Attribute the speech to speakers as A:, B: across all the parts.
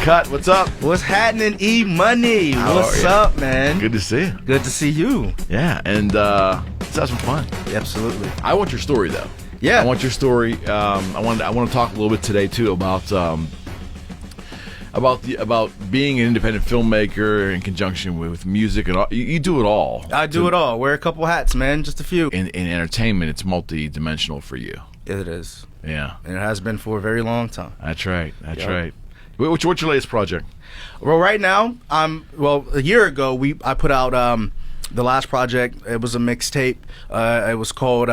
A: Cut, what's up?
B: What's happening, E-Money? What's up, man?
A: Good to see you.
B: Good to see you.
A: Yeah, and let's have some fun.
B: Absolutely.
A: I want your story, though.
B: Yeah.
A: I want your story. I want to talk a little bit today, too, about being an independent filmmaker in conjunction with music and all. You do it all.
B: I do it all. Wear a couple hats, man. Just a few.
A: In entertainment, it's multi-dimensional for you.
B: It is.
A: Yeah.
B: And it has been for a very long time.
A: That's right. That's right. What's your latest project?
B: Well, right now, a year ago, I put out the last project. It was a mixtape. It was called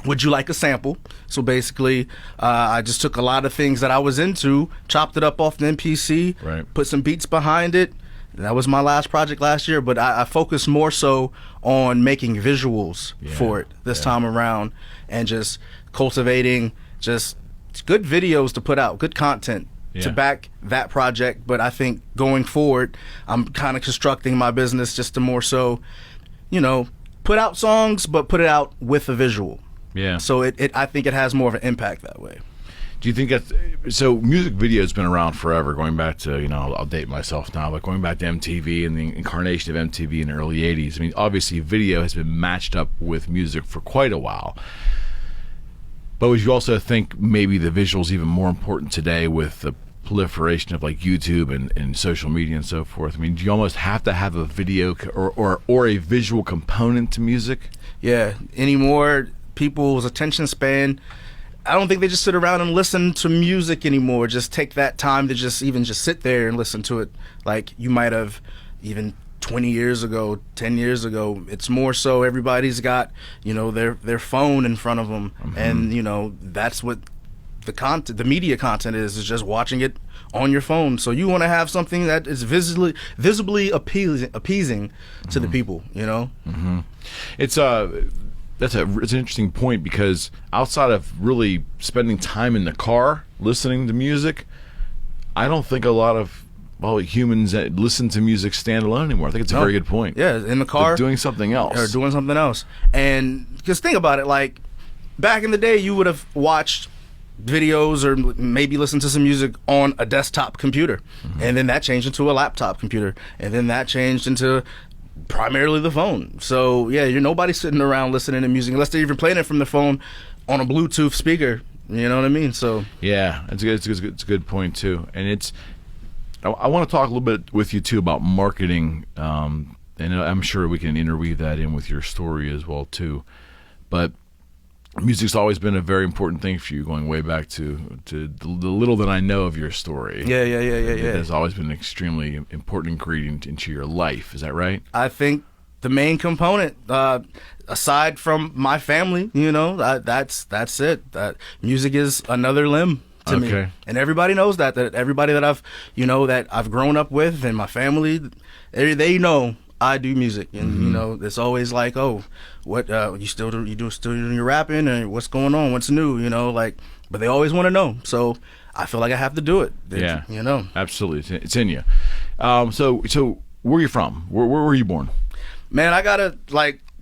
B: Would You Like a Sample? So basically, I just took a lot of things that I was into, chopped it up off the MPC,
A: right,
B: put some beats behind it. That was my last project last year, but I focused more so on making visuals for it this time around, and just cultivating just good videos to put out, good content to back that project. But I think going forward, I'm kind of constructing my business just to more so, put out songs, but put it out with a visual.
A: Yeah.
B: So I think it has more of an impact that way.
A: Do you think so? Music video has been around forever, going back to, I'll date myself now, but going back to MTV and the incarnation of MTV in the early 80s. I mean, obviously video has been matched up with music for quite a while. But would you also think maybe the visual's even more important today with the proliferation of like YouTube and social media and so forth? I mean, do you almost have to have a video or a visual component to music?
B: Yeah, anymore, people's attention span, I don't think they just sit around and listen to music anymore. Just take that time to just sit there and listen to it like you might have even 20 years ago, 10 years ago. It's more so everybody's got, their phone in front of them. Mm-hmm. And, that's what the media content is just watching it on your phone. So you want to have something that is visibly appeasing to the people,
A: Mm-hmm. It's an interesting point, because outside of really spending time in the car listening to music, I don't think a lot of humans that listen to music standalone anymore. I think it's a very good point.
B: Yeah, in the car.
A: They're doing something else.
B: Or doing something else. And because think about it, like back in the day, you would have watched videos or maybe listened to some music on a desktop computer. Mm-hmm. And then that changed into a laptop computer. And then that changed into primarily the phone. So yeah, nobody's sitting around listening to music unless they're even playing it from the phone on a Bluetooth speaker. You know what I mean? So yeah,
A: it's a good point too. And I want to talk a little bit with you too about marketing, and I'm sure we can interweave that in with your story as well too. But music's always been a very important thing for you, going way back to the little that I know of your story.
B: Yeah.
A: It has always been an extremely important ingredient into your life. Is that right?
B: I think the main component, aside from my family, that's it. That music is another limb to me, and everybody knows that everybody that I've grown up with and my family, they know I do music. And it's always like, oh, what you still doing your rapping, and what's going on, what's new, but they always want to know, so I feel like I have to do it.
A: Absolutely, it's in you. So where are you from? Where were you born?
B: Man, I gotta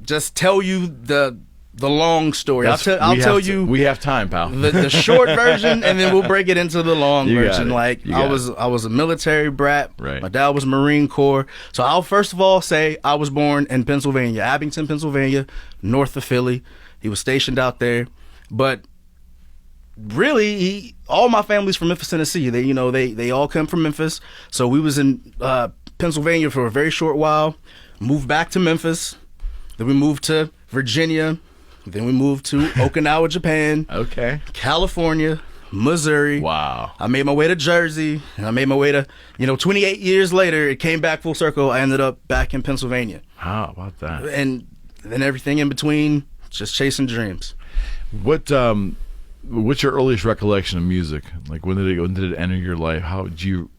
B: just tell you the long story. I'll tell you.
A: We have time, pal.
B: The short version, and then we'll break it into the long version. I was a military brat.
A: Right.
B: My dad was Marine Corps. So I'll first of all say I was born in Pennsylvania, Abington, Pennsylvania, north of Philly. He was stationed out there, but really, all my family's from Memphis, Tennessee. They all come from Memphis. So we was in Pennsylvania for a very short while. Moved back to Memphis. Then we moved to Virginia. Then we moved to Okinawa, Japan.
A: Okay.
B: California, Missouri.
A: Wow.
B: I made my way to Jersey. And I made my way to, 28 years later, it came back full circle. I ended up back in Pennsylvania.
A: How about that?
B: And then everything in between, just chasing dreams.
A: What's your earliest recollection of music? Like, when did it enter your life? How did you?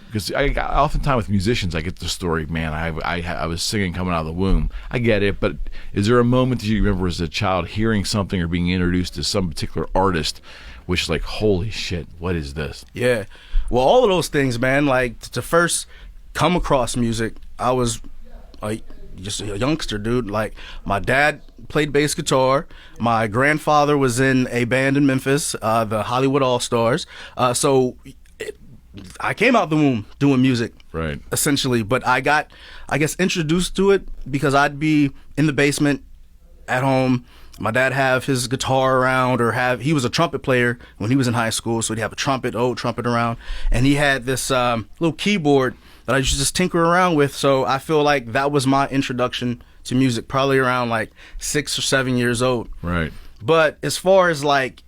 A: Because oftentimes with musicians, I get the story. Man, I was singing coming out of the womb. I get it, but is there a moment that you remember as a child hearing something or being introduced to some particular artist, which is like, holy shit, what is this?
B: Yeah, well, all of those things, man. Like, to first come across music, I was just a youngster, dude. Like, my dad played bass guitar. My grandfather was in a band in Memphis, the Hollywood All Stars. So I came out the womb doing music,
A: Right.
B: essentially. But I got, I guess, introduced to it because I'd be in the basement at home. My dad have his guitar around, he was a trumpet player when he was in high school, so he'd have old trumpet around, and he had this little keyboard that I used to just tinker around with. So I feel like that was my introduction to music, probably around like 6 or 7 years old.
A: Right.
B: But as far as like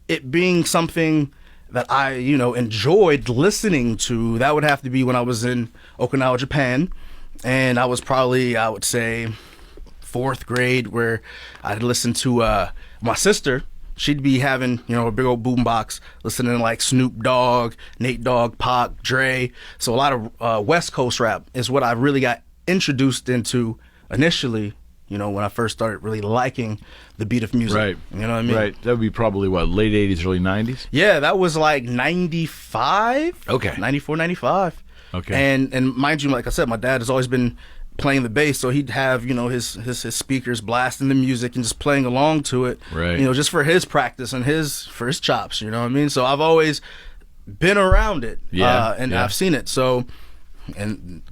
B: it being something that I, enjoyed listening to, that would have to be when I was in Okinawa, Japan. And I was probably, I would say, 4th grade, where I'd listen to my sister. She'd be having, a big old boombox, listening to like Snoop Dogg, Nate Dogg, Pac, Dre. So a lot of West Coast rap is what I really got introduced into initially, when I first started really liking the beat of music.
A: Right.
B: You know what I mean?
A: Right. That would be probably what, late 80s, early 90s?
B: Yeah, that was like 95.
A: Okay.
B: 94, 95.
A: Okay.
B: And mind you, like I said, my dad has always been playing the bass, so he'd have, his speakers blasting the music and just playing along to it.
A: Right.
B: Just for his practice and for his chops, you know what I mean? So I've always been around it.
A: Yeah.
B: And
A: yeah.
B: I've seen it. So, and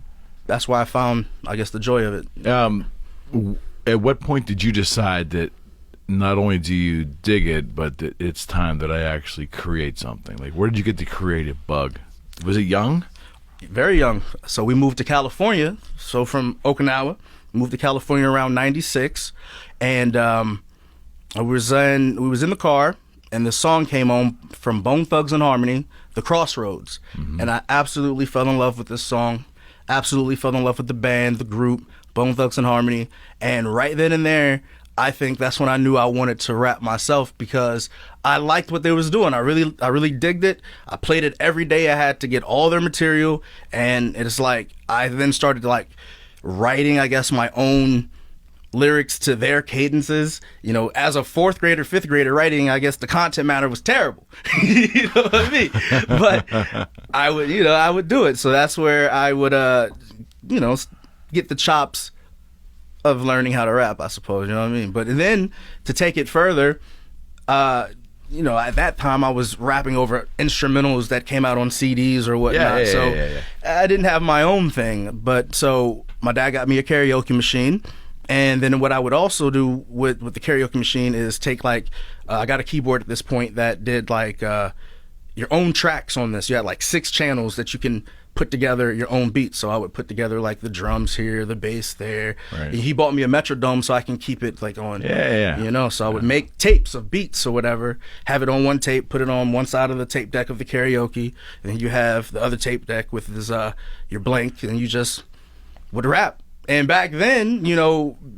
B: that's why I found, I guess, the joy of it.
A: At what point did you decide that not only do you dig it, but that it's time that I actually create something? Like, where did you get the creative bug? Was it young?
B: Very young. So we moved to California. So from Okinawa, moved to California around 96. And we was in the car, and the song came on from Bone Thugs and Harmony, The Crossroads. Mm-hmm. And I absolutely fell in love with this song. Absolutely fell in love with the band, the group, Bone Thugs and Harmony. And right then and there, I think that's when I knew I wanted to rap myself, because I liked what they was doing. I really digged it. I played it every day. I had to get all their material, and it's like I then started like writing, I guess, my own lyrics to their cadences. As a 4th grader, 5th grader writing, I guess the content matter was terrible. You know what I mean? But I would do it. So that's where I would get the chops of learning how to rap, I suppose, you know what I mean? But then to take it further, at that time I was rapping over instrumentals that came out on CDs or whatnot.
A: Yeah.
B: I didn't have my own thing. But so my dad got me a karaoke machine. And then what I would also do with the karaoke machine is take like, I got a keyboard at this point that did like your own tracks on this. You had like 6 channels that you can put together your own beats. So I would put together like the drums here, the bass there.
A: Right.
B: He bought me a metronome so I can keep it like on.
A: Yeah.
B: So I would make tapes of beats or whatever, have it on one tape, put it on one side of the tape deck of the karaoke, and then you have the other tape deck with this your blank, and you just would rap. And back then,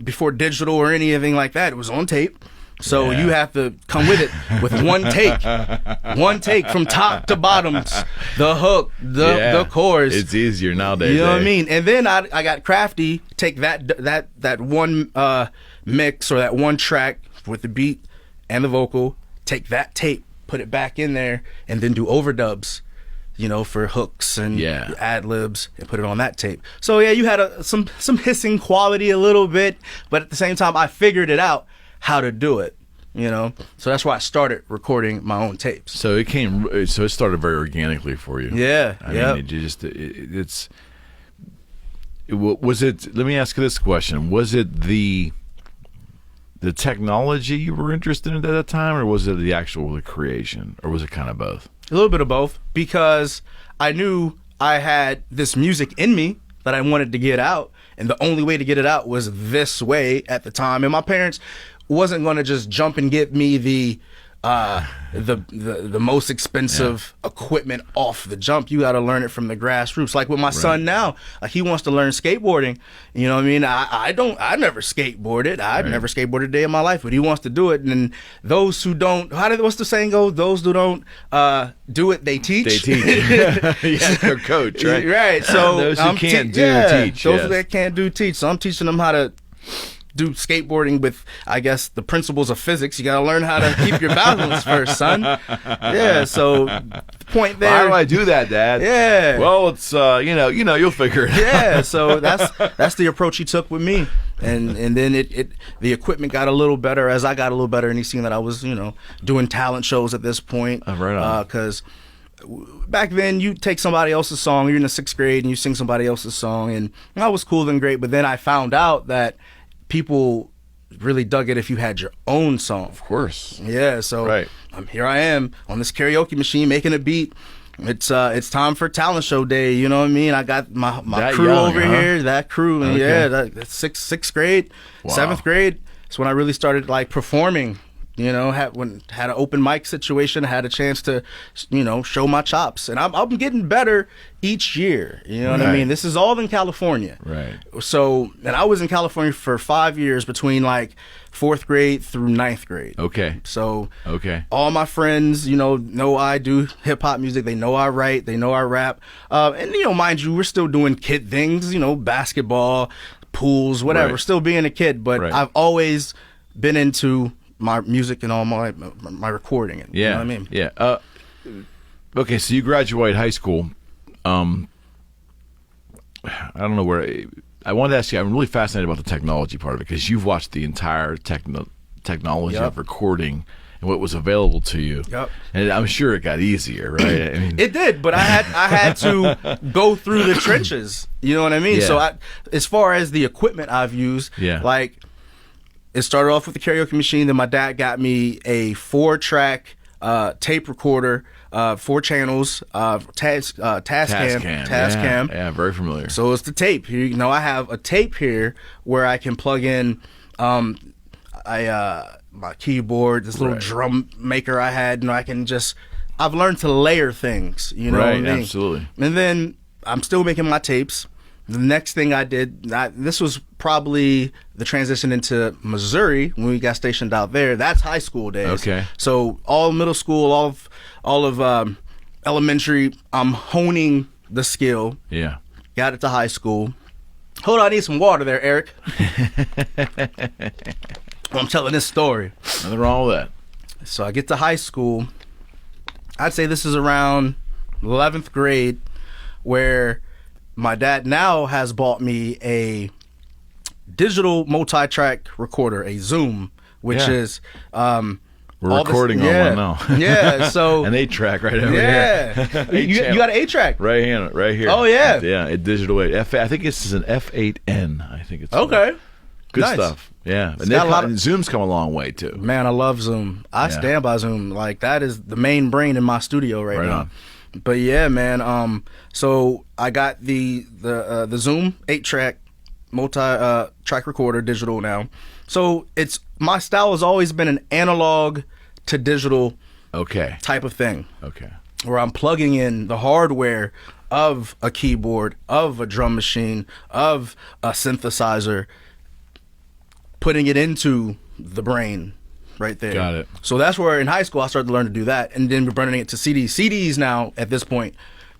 B: before digital or anything like that, it was on tape. So you have to come with it with one take from top to bottom, the hook, the chorus.
A: It's easier nowadays.
B: You know what I mean? And then I got crafty, take that one mix or that one track with the beat and the vocal, take that tape, put it back in there, and then do overdubs, for hooks and ad libs, and put it on that tape. So you had some hissing quality a little bit, but at the same time I figured it out how to do it, so that's why I started recording my own tapes.
A: So it started very organically for you. I mean, was it, let me ask you this question, was it the technology you were interested in at that time, or was it the actual creation, or was it kind of both?
B: A little bit of both, because I knew I had this music in me that I wanted to get out, and the only way to get it out was this way at the time. And my parents wasn't going to just jump and get me the most expensive equipment off the jump. You got to learn it from the grassroots. Like with my son now, he wants to learn skateboarding. You know what I mean? I never skateboarded. I've never skateboarded a day in my life, but he wants to do it. And those who don't, what's the saying go? Those who don't do it, they teach.
A: They teach. They're coach, right?
B: Right. So
A: those who can't teach.
B: Those that can't do teach. So I'm teaching them how to do skateboarding with, I guess, the principles of physics. You got to learn how to keep your balance first, son. Yeah, so the point there.
A: How do I do that, Dad?
B: Yeah.
A: Well, it's you'll figure it out.
B: Yeah, so that's the approach he took with me. And then the equipment got a little better as I got a little better, and he seen that I was, doing talent shows at this point.
A: Oh, right on.
B: Because back then you take somebody else's song, you're in the 6th grade and you sing somebody else's song, and that was cool and great. But then I found out that people really dug it if you had your own song.
A: Of course.
B: Yeah, so here I am on this karaoke machine making a beat. It's time for talent show day, you know what I mean? I got my crew over here, that crew, and that's sixth grade, 7th grade. It's when I really started like performing. You know, had an open mic situation, had a chance to, you know, show my chops, and I'm getting better each year. You know what I mean? This is all in California,
A: right?
B: So, and I was in California for 5 years between like 4th grade through 9th grade.
A: Okay.
B: So, all my friends, you know I do hip hop music. They know I write. They know I rap. And you know, mind you, we're still doing kid things. You know, basketball, pools, whatever. Still being a kid, but I've always been into my music and all my recording. You know what I mean?
A: Yeah. Okay, so you graduate high school. I don't know where. I wanted to ask you, I'm really fascinated about the technology part of it, because you've watched the entire technology of recording and what was available to you. And I'm sure it got easier, right? I mean,
B: it did, but I had to go through the trenches. You know what I mean? So as far as the equipment I've used, like, it started off with the karaoke machine. Then my dad got me a 4-track tape recorder, 4 channels, Tascam.
A: Yeah, very familiar.
B: So it's the tape. You know, I have a tape here where I can plug in my keyboard, this little drum maker I had. You know, I've learned to layer things. You know what I mean?
A: Absolutely.
B: And then I'm still making my tapes. The next thing I did, this was probably the transition into Missouri when we got stationed out there. That's high school days.
A: Okay.
B: So all middle school, all of elementary, I'm honing the skill.
A: Yeah.
B: Got it to high school. Hold on, I need some water there, Eric. I'm telling this story.
A: Nothing wrong with that.
B: So I get to high school. I'd say this is around 11th grade, where my dad now has bought me a digital multi-track recorder, a Zoom, which is
A: we're recording on one now.
B: Yeah, so
A: an 8-track right over
B: here. You got an 8-track
A: right here.
B: Oh yeah,
A: a digital 8. I think this is an F8N. I think it's
B: okay.
A: Good
B: nice
A: stuff. Yeah, and Zoom's come a long way too.
B: Man, I love Zoom. I stand by Zoom. Like, that is the main brain in my studio right now.
A: On.
B: But yeah, man. So I got the Zoom 8-track multi-track recorder, digital now. So my style has always been an analog to digital type of thing.
A: Okay.
B: Where I'm plugging in the hardware of a keyboard, of a drum machine, of a synthesizer, putting it into the brain right there.
A: Got it.
B: So that's where in high school I started to learn to do that, and then we're burning it to CDs. CDs now at this point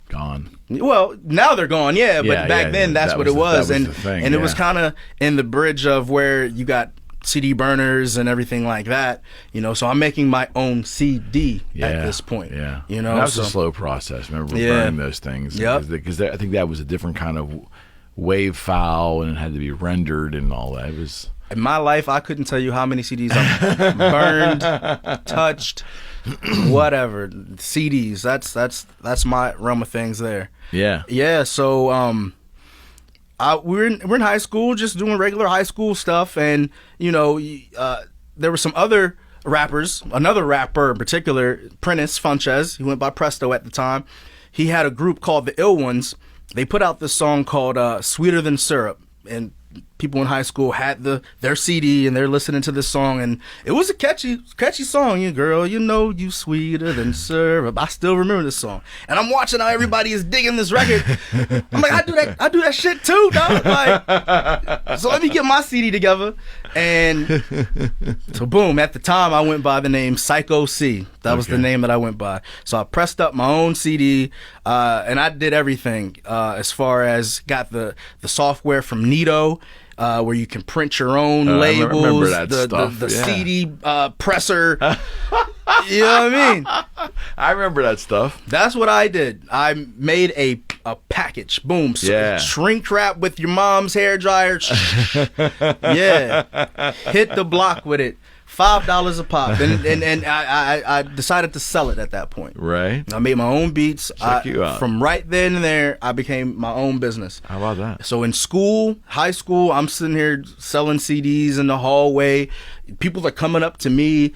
A: gone.
B: Well, now they're gone, but back then that's what it was, and it was kind of in the bridge of where you got CD burners and everything like that, you know. So I'm making my own CD at this point.
A: Yeah,
B: you know,
A: and that was a slow process. Remember burning those things? Because I think that was a different kind of wave file, and it had to be rendered and all that. It was.
B: In my life, I couldn't tell you how many CDs I've burned, touched, whatever. CDs. That's my realm of things there.
A: Yeah.
B: Yeah. So we're in high school, just doing regular high school stuff, and you know, there were some other rappers. Another rapper in particular, Prentice Funches. He went by Presto at the time. He had a group called the Ill Ones. They put out this song called "Sweeter Than Syrup," and people in high school had their CD and they're listening to this song, and it was a catchy song. You girl, you know you sweeter than syrup. I still remember this song, and I'm watching how everybody is digging this record. I'm like, I do that shit too, dog. Like, so let me get my CD together. And so boom, at the time I went by the name Psycho C. That was the name that I went by. So I pressed up my own CD, and I did everything as far as got the software from Nito, where you can print your own labels,
A: I remember that stuff.
B: The CD presser. You know what I mean?
A: I remember that stuff.
B: That's what I did. I made a package. Boom. Shrink wrap with your mom's hair dryer. Yeah. Hit the block with it. $5 a pop, and I decided to sell it at that point.
A: Right.
B: I made my own beats.
A: Check you out.
B: From right then and there, I became my own business.
A: How about that?
B: So in school, high school, I'm sitting here selling CDs in the hallway. People are coming up to me,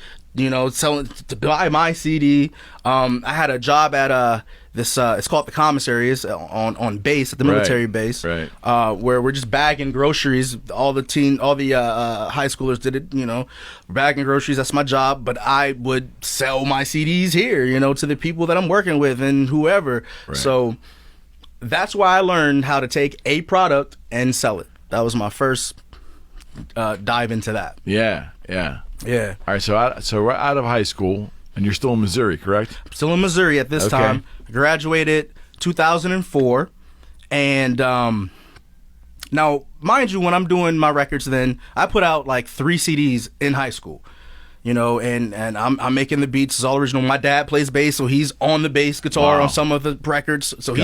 B: selling to buy my CD. I had a job at this it's called the commissaries on base at the military base,
A: right.
B: Where we're just bagging groceries. All the high schoolers did it, bagging groceries. That's my job. But I would sell my CDs here, to the people that I'm working with and whoever.
A: Right.
B: So that's why I learned how to take a product and sell it. That was my first dive into that.
A: Yeah.
B: Yeah.
A: All right, so right out of high school, and you're still in Missouri, correct?
B: I'm still in Missouri at this time. I graduated 2004, and now, mind you, when I'm doing my records, then I put out like 3 CDs in high school. And I'm making the beats. It's all original. My dad plays bass, so he's on the bass guitar on some of the records. So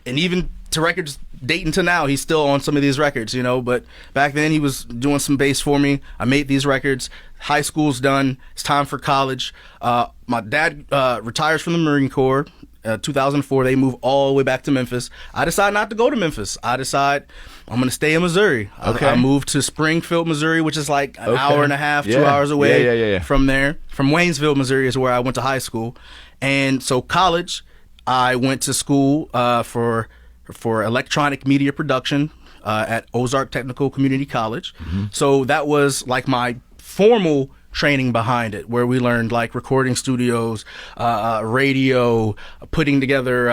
B: and even to records dating to now, he's still on some of these records, But back then, he was doing some bass for me. I made these records. High school's done. It's time for college. My dad retires from the Marine Corps. 2004, they move all the way back to Memphis. I decide not to go to Memphis. I decide I'm going to stay in Missouri.
A: Okay.
B: I moved to Springfield, Missouri, which is like an hour and a half, 2 hours away from there. From Waynesville, Missouri is where I went to high school. And so college, I went to school for electronic media production at Ozark Technical Community College. Mm-hmm. So that was like my formal training behind it, where we learned like recording studios, radio, putting together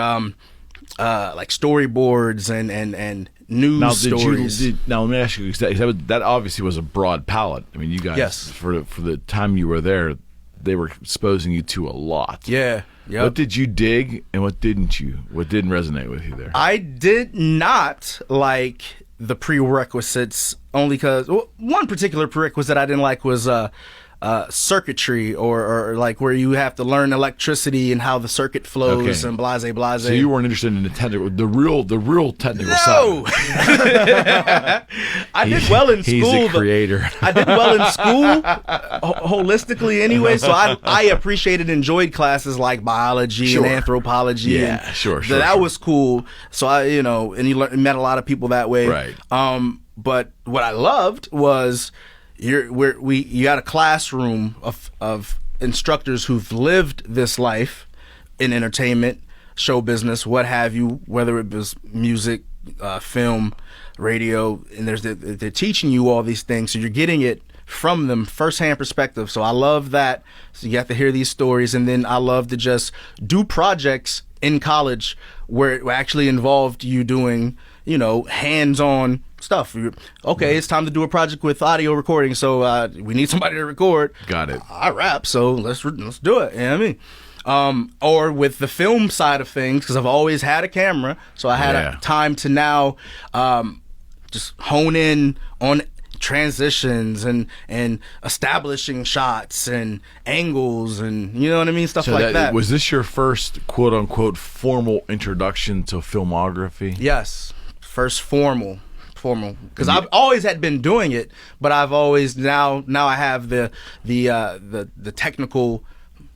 B: like storyboards and news stories.
A: Now let me ask you, that obviously was a broad palette. I mean, you guys, for the time you were there, they were exposing you to a lot.
B: Yeah. Yep.
A: What did you dig and what didn't you? What didn't resonate with you there?
B: I did not like the prerequisites, only because one particular prerequisite I didn't like was circuitry or like where you have to learn electricity and how the circuit flows and blase.
A: So you weren't interested in the real technical
B: side. I did well in school.
A: He's a creator.
B: I did well in school holistically anyway, so I appreciated, enjoyed classes like biology and anthropology.
A: Yeah, sure.
B: That was cool. So and you met a lot of people that way.
A: Right.
B: But what I loved was you got a classroom of instructors who've lived this life in entertainment, show business, what have you, whether it was music, film, radio, and they're teaching you all these things, so you're getting it from them firsthand perspective. So I love that. So you have to hear these stories, and then I love to just do projects in college where it actually involved you doing, hands-on stuff. Okay, it's time to do a project with audio recording, so we need somebody to record.
A: Got it.
B: I rap, so let's do it. You know what I mean? Or with the film side of things, because I've always had a camera, so I had a time to now just hone in on transitions and establishing shots and angles and you know what I mean, stuff like that.
A: Was this your first quote unquote formal introduction to filmography?
B: Yes, first formal, because I've always had been doing it, but I've always now I have the technical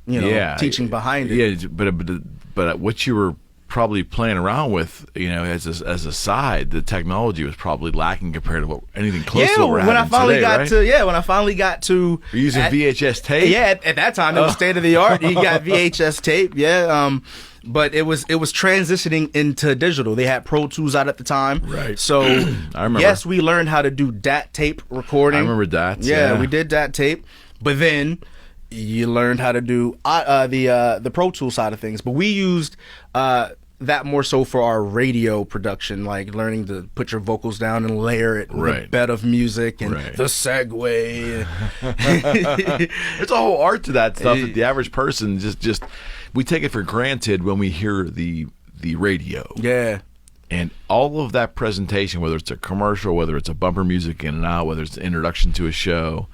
B: teaching behind it.
A: Yeah, but what you were probably playing around with, as a side, the technology was probably lacking compared to anything close to what we're having today,
B: when I finally got to
A: you're using VHS tape.
B: Yeah, at that time it was state of the art. You got VHS tape. Yeah. But it was transitioning into digital. They had Pro Tools out at the time.
A: Right.
B: So
A: I remember.
B: Yes, we learned how to do DAT tape recording.
A: I remember DAT.
B: Yeah, we did DAT tape. But then you learned how to do the Pro Tools side of things. But we used that more so for our radio production, like learning to put your vocals down and layer it with a bed of music and the segue.
A: There's a whole art to that stuff that the average person just we take it for granted when we hear the radio.
B: Yeah.
A: And all of that presentation, whether it's a commercial, whether it's a bumper music in and out, whether it's an introduction to a show,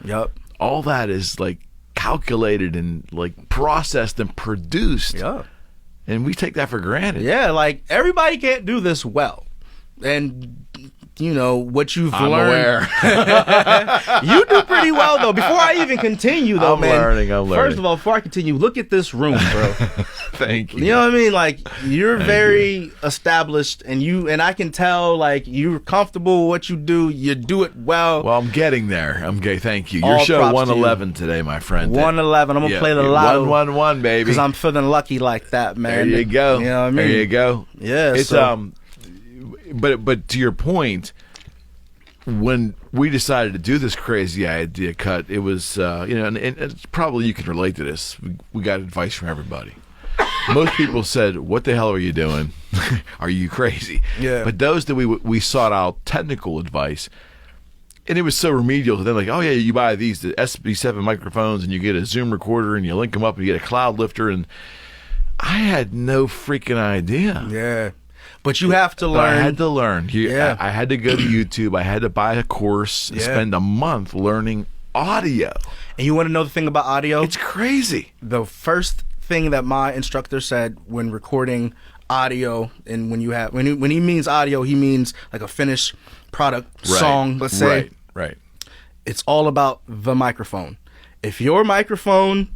A: all that is like calculated and like processed and produced.
B: Yeah.
A: And we take that for granted.
B: Yeah, like everybody can't do this well. And what you've
A: I'm
B: learned.
A: aware.
B: You do pretty well, though. Before I even continue, though,
A: I'm
B: man.
A: learning.
B: First of all, before I continue, look at this room, bro.
A: Thank you.
B: You know what I mean? Like, you're very established, and I can tell, like, you're comfortable with what you do. You do it well.
A: Well, I'm getting there. Thank you.
B: All
A: Your show
B: props to
A: 111 today, my friend.
B: 111. I'm gonna play the lotto.
A: 111, baby.
B: Because I'm feeling lucky like that, man.
A: There you go.
B: You know what I mean?
A: There you go.
B: Yeah.
A: It's but to your point, when we decided to do this crazy idea cut, it was and it's probably you can relate to this. We got advice from everybody. Most people said, "What the hell are you doing? Are you crazy?"
B: Yeah.
A: But those that we sought out technical advice, and it was so remedial to them, like, "Oh yeah, you buy these the SB7 microphones, and you get a Zoom recorder, and you link them up, and you get a cloud lifter." And I had no freaking idea.
B: Yeah. But you have to learn.
A: But I had to learn.
B: Yeah.
A: I had to go to YouTube. I had to buy a course and spend a month learning audio.
B: And you want to know the thing about audio?
A: It's crazy.
B: The first thing that my instructor said when recording audio, and when he means audio, he means like a finished product song, let's say.
A: Right.
B: It's all about the microphone. If your microphone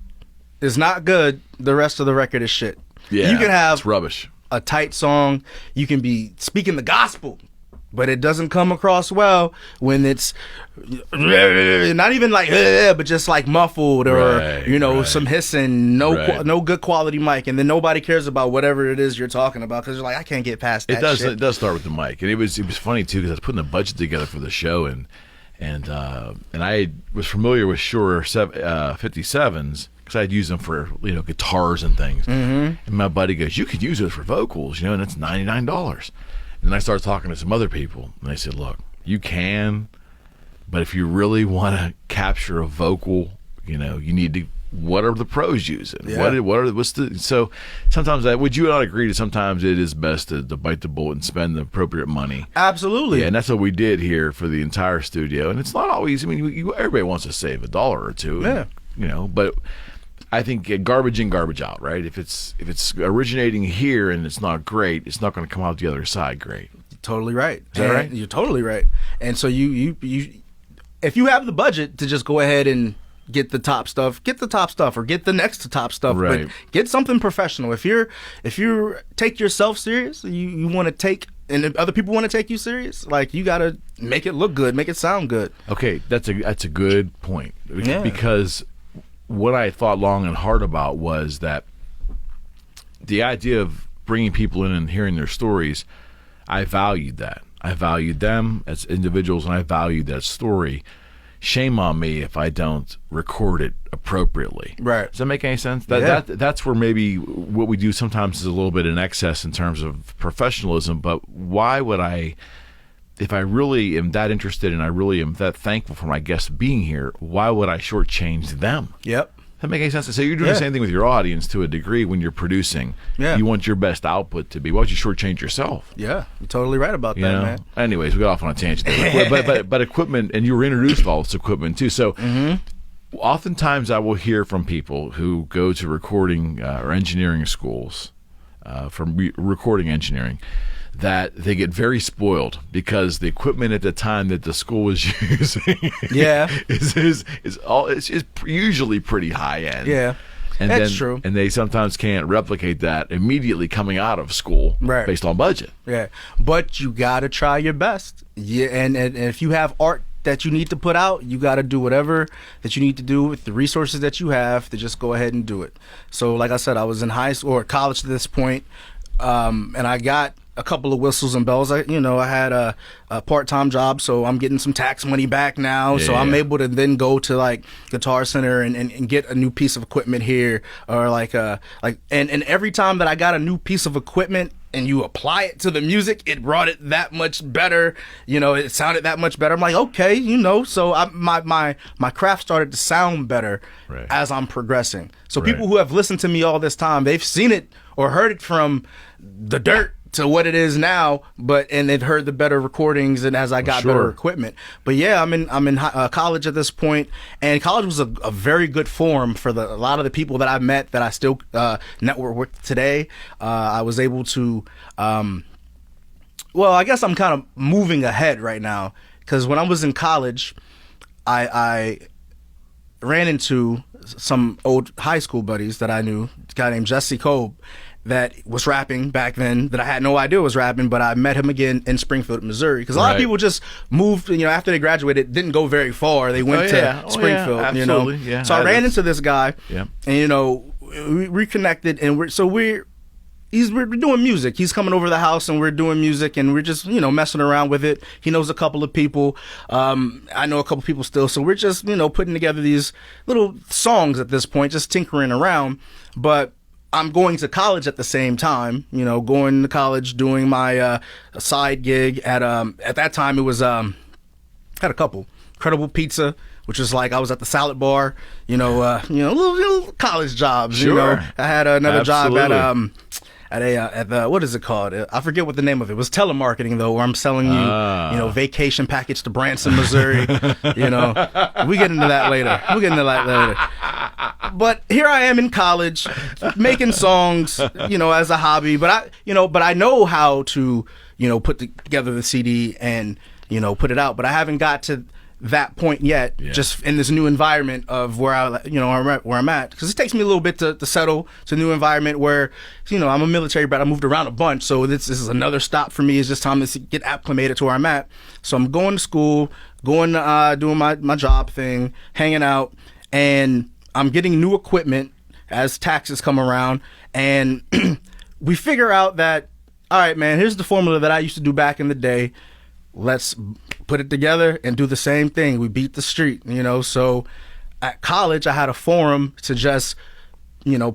B: is not good, the rest of the record is shit.
A: Yeah,
B: you can have
A: it's rubbish.
B: A tight song, you can be speaking the gospel, but it doesn't come across well when it's not even like but just like muffled or some hissing, no good quality mic, and then nobody cares about whatever it is you're talking about because you're like, I can't get past that.
A: It does start with the mic, and it was funny too because I was putting a budget together for the show, and I was familiar with Shure 57s. Because I'd use them for guitars and things. Mm-hmm. And my buddy goes, "You could use those for vocals, and it's $99." And then I started talking to some other people, and they said, "Look, you can, but if you really want to capture a vocal, you need to. What are the pros using?
B: Yeah.
A: So sometimes would you not agree that sometimes it is best to bite the bullet and spend the appropriate money?"
B: Absolutely.
A: Yeah, and that's what we did here for the entire studio. And it's not always. I mean, everybody wants to save $1 or $2.
B: Yeah.
A: But I think garbage in, garbage out, right? If it's originating here and it's not great, it's not going to come out the other side great.
B: You're totally right.
A: Is that right?
B: You're totally right. And so you if you have the budget to just go ahead and get the top stuff, or get the next to top stuff,
A: right.
B: But get something professional. If you take yourself serious, you want to take, and if other people want to take you serious, like, you got to make it look good, make it sound good.
A: Okay, that's a good point.
B: Yeah.
A: Because what I thought long and hard about was that the idea of bringing people in and hearing their stories, I valued that. I valued them as individuals, and I valued that story. Shame on me if I don't record it appropriately.
B: Right.
A: Does that make any sense? That's where maybe what we do sometimes is a little bit in excess in terms of professionalism, but why would I, if I really am that interested and I really am that thankful for my guests being here, why would I shortchange them?
B: Yep.
A: Does that make any sense? So you're doing the same thing with your audience to a degree when you're producing.
B: Yeah. You
A: want your best output to be. Why would you shortchange yourself?
B: Yeah, you're totally right about that, man.
A: Anyways, we got off on a tangent there. but equipment, and you were introduced to all this equipment too. So oftentimes I will hear from people who go to recording or engineering schools from recording engineering that they get very spoiled because the equipment at the time that the school is using is usually pretty high end.
B: Yeah.
A: And
B: that's true.
A: And they sometimes can't replicate that immediately coming out of school based on budget.
B: Yeah. But you got to try your best. Yeah, and if you have art that you need to put out, you got to do whatever that you need to do with the resources that you have to just go ahead and do it. So like I said, I was in high school or college at this point, and I got a couple of whistles and bells. I had a part-time job, so I'm getting some tax money back now. So I'm able to then go to like Guitar Center and get a new piece of equipment here, or and every time that I got a new piece of equipment and you apply it to the music, it brought it that much better. It sounded that much better. I'm like, okay, so my craft started to sound better as I'm progressing. So people who have listened to me all this time, they've seen it or heard it from the dirt to what it is now, and they've heard the better recordings and as I got better equipment. But yeah, I'm in college at this point, and college was a very good forum for a lot of the people that I met that I still network with today. I was able to Well, I guess I'm kind of moving ahead right now, because when I was in college, I ran into some old high school buddies that I knew, a guy named Jesse Kolb, that was rapping back then, that I had no idea was rapping, but I met him again in Springfield, Missouri. Because a lot of people just moved, after they graduated, didn't go very far. They went to Springfield,
A: absolutely. Yeah,
B: so I ran into this guy,
A: yeah,
B: and, we reconnected, and we're doing music. He's coming over to the house, and we're doing music, and we're just, messing around with it. He knows a couple of people. I know a couple of people still. So we're just, putting together these little songs at this point, just tinkering around. But I'm going to college at the same time, going to college, doing my side gig at that time it was, had a couple. Incredible Pizza, which was like I was at the salad bar, little college jobs.
A: Sure.
B: I had another
A: Absolutely.
B: job at the, what is it called? I forget what the name of it. It was telemarketing, though, where I'm selling you, vacation package to Branson, Missouri. We get into that later. But here I am in college, making songs, as a hobby. But I know how to, put together the CD and, put it out. But I haven't got to that point yet, just in this new environment of where I'm at, because it takes me a little bit to settle to a new environment where, I'm a military brat. I moved around a bunch, so this is another stop for me. It's just time to get acclimated to where I'm at. So I'm going to school, doing my job thing, hanging out, and I'm getting new equipment as taxes come around, and we figure out that, all right, man, here's the formula that I used to do back in the day. Let's put it together and do the same thing. We beat the street, So at college, I had a forum to just,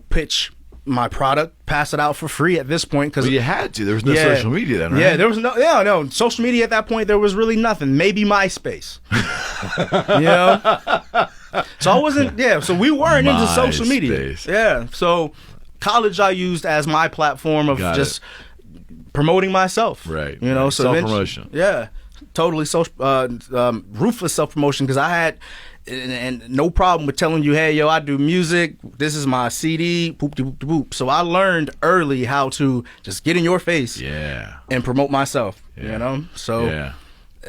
B: pitch my product, pass it out for free at this point.
A: Well, you had to. There was no social media then, right?
B: Yeah, there was no social media at that point. There was really nothing. Maybe MySpace. So I wasn't. Yeah, so we weren't into social media. Yeah, so college I used as my platform of promoting myself.
A: Right.
B: So
A: self-promotion.
B: Yeah, totally ruthless self-promotion, because I had and no problem with telling you, hey, yo, I do music. This is my CD. Boop, boop, boop, boop. So I learned early how to just get in your face and promote myself, So and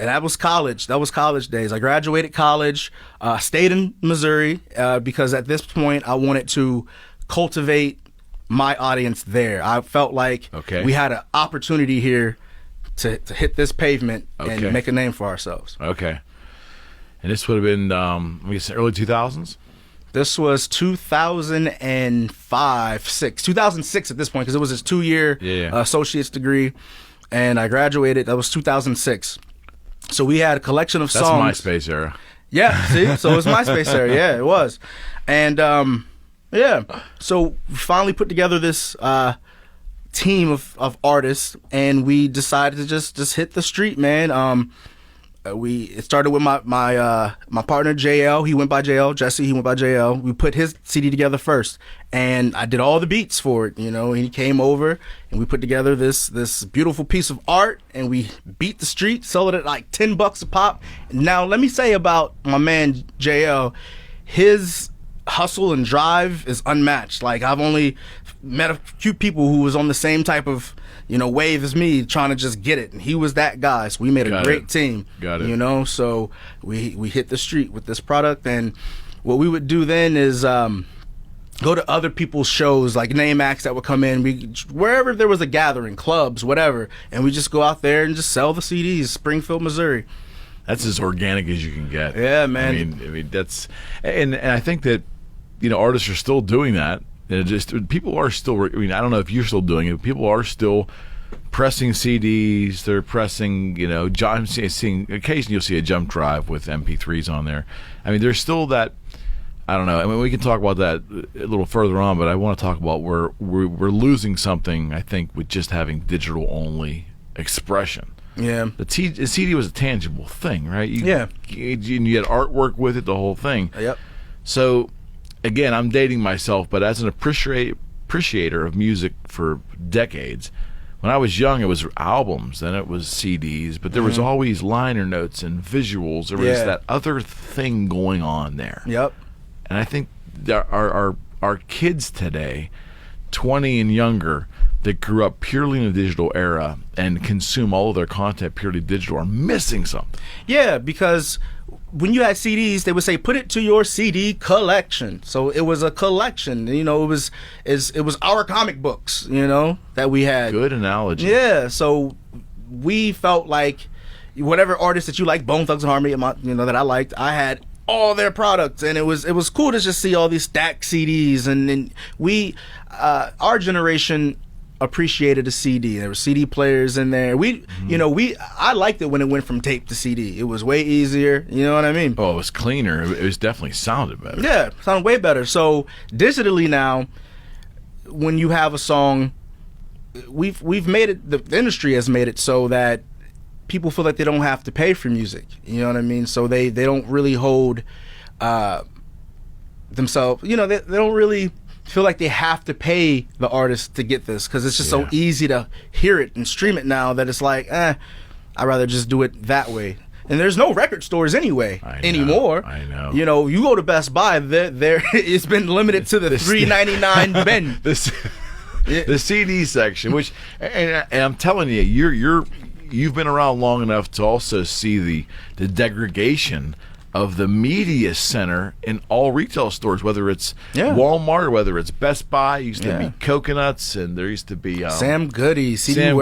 B: that was college. That was college days. I graduated college, stayed in Missouri because at this point I wanted to cultivate my audience there. I felt like we had an opportunity here to hit this pavement and make a name for ourselves.
A: Okay. And this would have been, early 2000s?
B: This was 2005, 2006 at this point, because it was his 2-year associate's degree, and I graduated. That was 2006. So we had a collection of songs.
A: That's MySpace era.
B: Yeah, see? So it was MySpace era. Yeah, it was. And, so we finally put together this team of artists, and we decided to just hit the street, man. It started with my partner JL. He went by JL. Jesse, he went by JL. We put his CD together first, and I did all the beats for it. And he came over, and we put together this beautiful piece of art, and we beat the street, sold it at like $10 a pop. Now let me say about my man JL, his hustle and drive is unmatched. Like, I've only met a few people who was on the same type of wave as me, trying to just get it, and he was that guy. So we made a great team.
A: Got it.
B: So we hit the street with this product, and what we would do then is go to other people's shows, like name acts that would come in. Wherever there was a gathering, clubs, whatever, and we just go out there and just sell the CDs. Springfield, Missouri.
A: That's as organic as you can get.
B: Yeah, man.
A: I mean that's, and I think that artists are still doing that. And people are still. I don't know if you're still doing it. People are still pressing CDs. They're pressing. I'm seeing occasionally you'll see a jump drive with MP3s on there. I mean, there's still that. I don't know. I mean, we can talk about that a little further on, but I want to talk about where we're losing something. I think with just having digital only expression.
B: Yeah.
A: The CD was a tangible thing, right? You had artwork with it, the whole thing.
B: Yep.
A: So, again, I'm dating myself, but as an appreciator of music for decades, when I was young, it was albums, then it was CDs, but there was always liner notes and visuals. There was that other thing going on there.
B: Yep.
A: And I think our kids today, 20 and younger, that grew up purely in the digital era and consume all of their content purely digital are missing something.
B: Yeah, because when you had CDs, they would say put it to your CD collection. So it was a collection. You know, it was our comic books, you know, that we had.
A: Good analogy.
B: Yeah, so we felt like whatever artist that you like, Bone Thugs and Harmony, you know, that I liked, I had all their products, and it was cool to just see all these stacked CDs, and we our generation appreciated a CD. There were CD players in there. I liked it when it went from tape to CD. It was way easier. You know what I mean?
A: Oh, it was cleaner. It was definitely sounded better.
B: Yeah, sounded way better. So digitally now, when you have a song, we've made it. The industry has made it so that people feel like they don't have to pay for music. You know what I mean? So they don't really hold themselves. You know, they don't really feel like they have to pay the artist to get this, because it's just so easy to hear it and stream it now that it's like, I'd rather just do it that way. And there's no record stores anymore.
A: I know.
B: You know, you go to Best Buy, there it's been limited to the $3.99 bin.
A: The CD section, which, and I'm telling you, you've been around long enough to also see the degradation of the media center in all retail stores, whether it's Walmart or whether it's Best Buy. It used to be Coconuts, and there used to be
B: Sam Goody, CD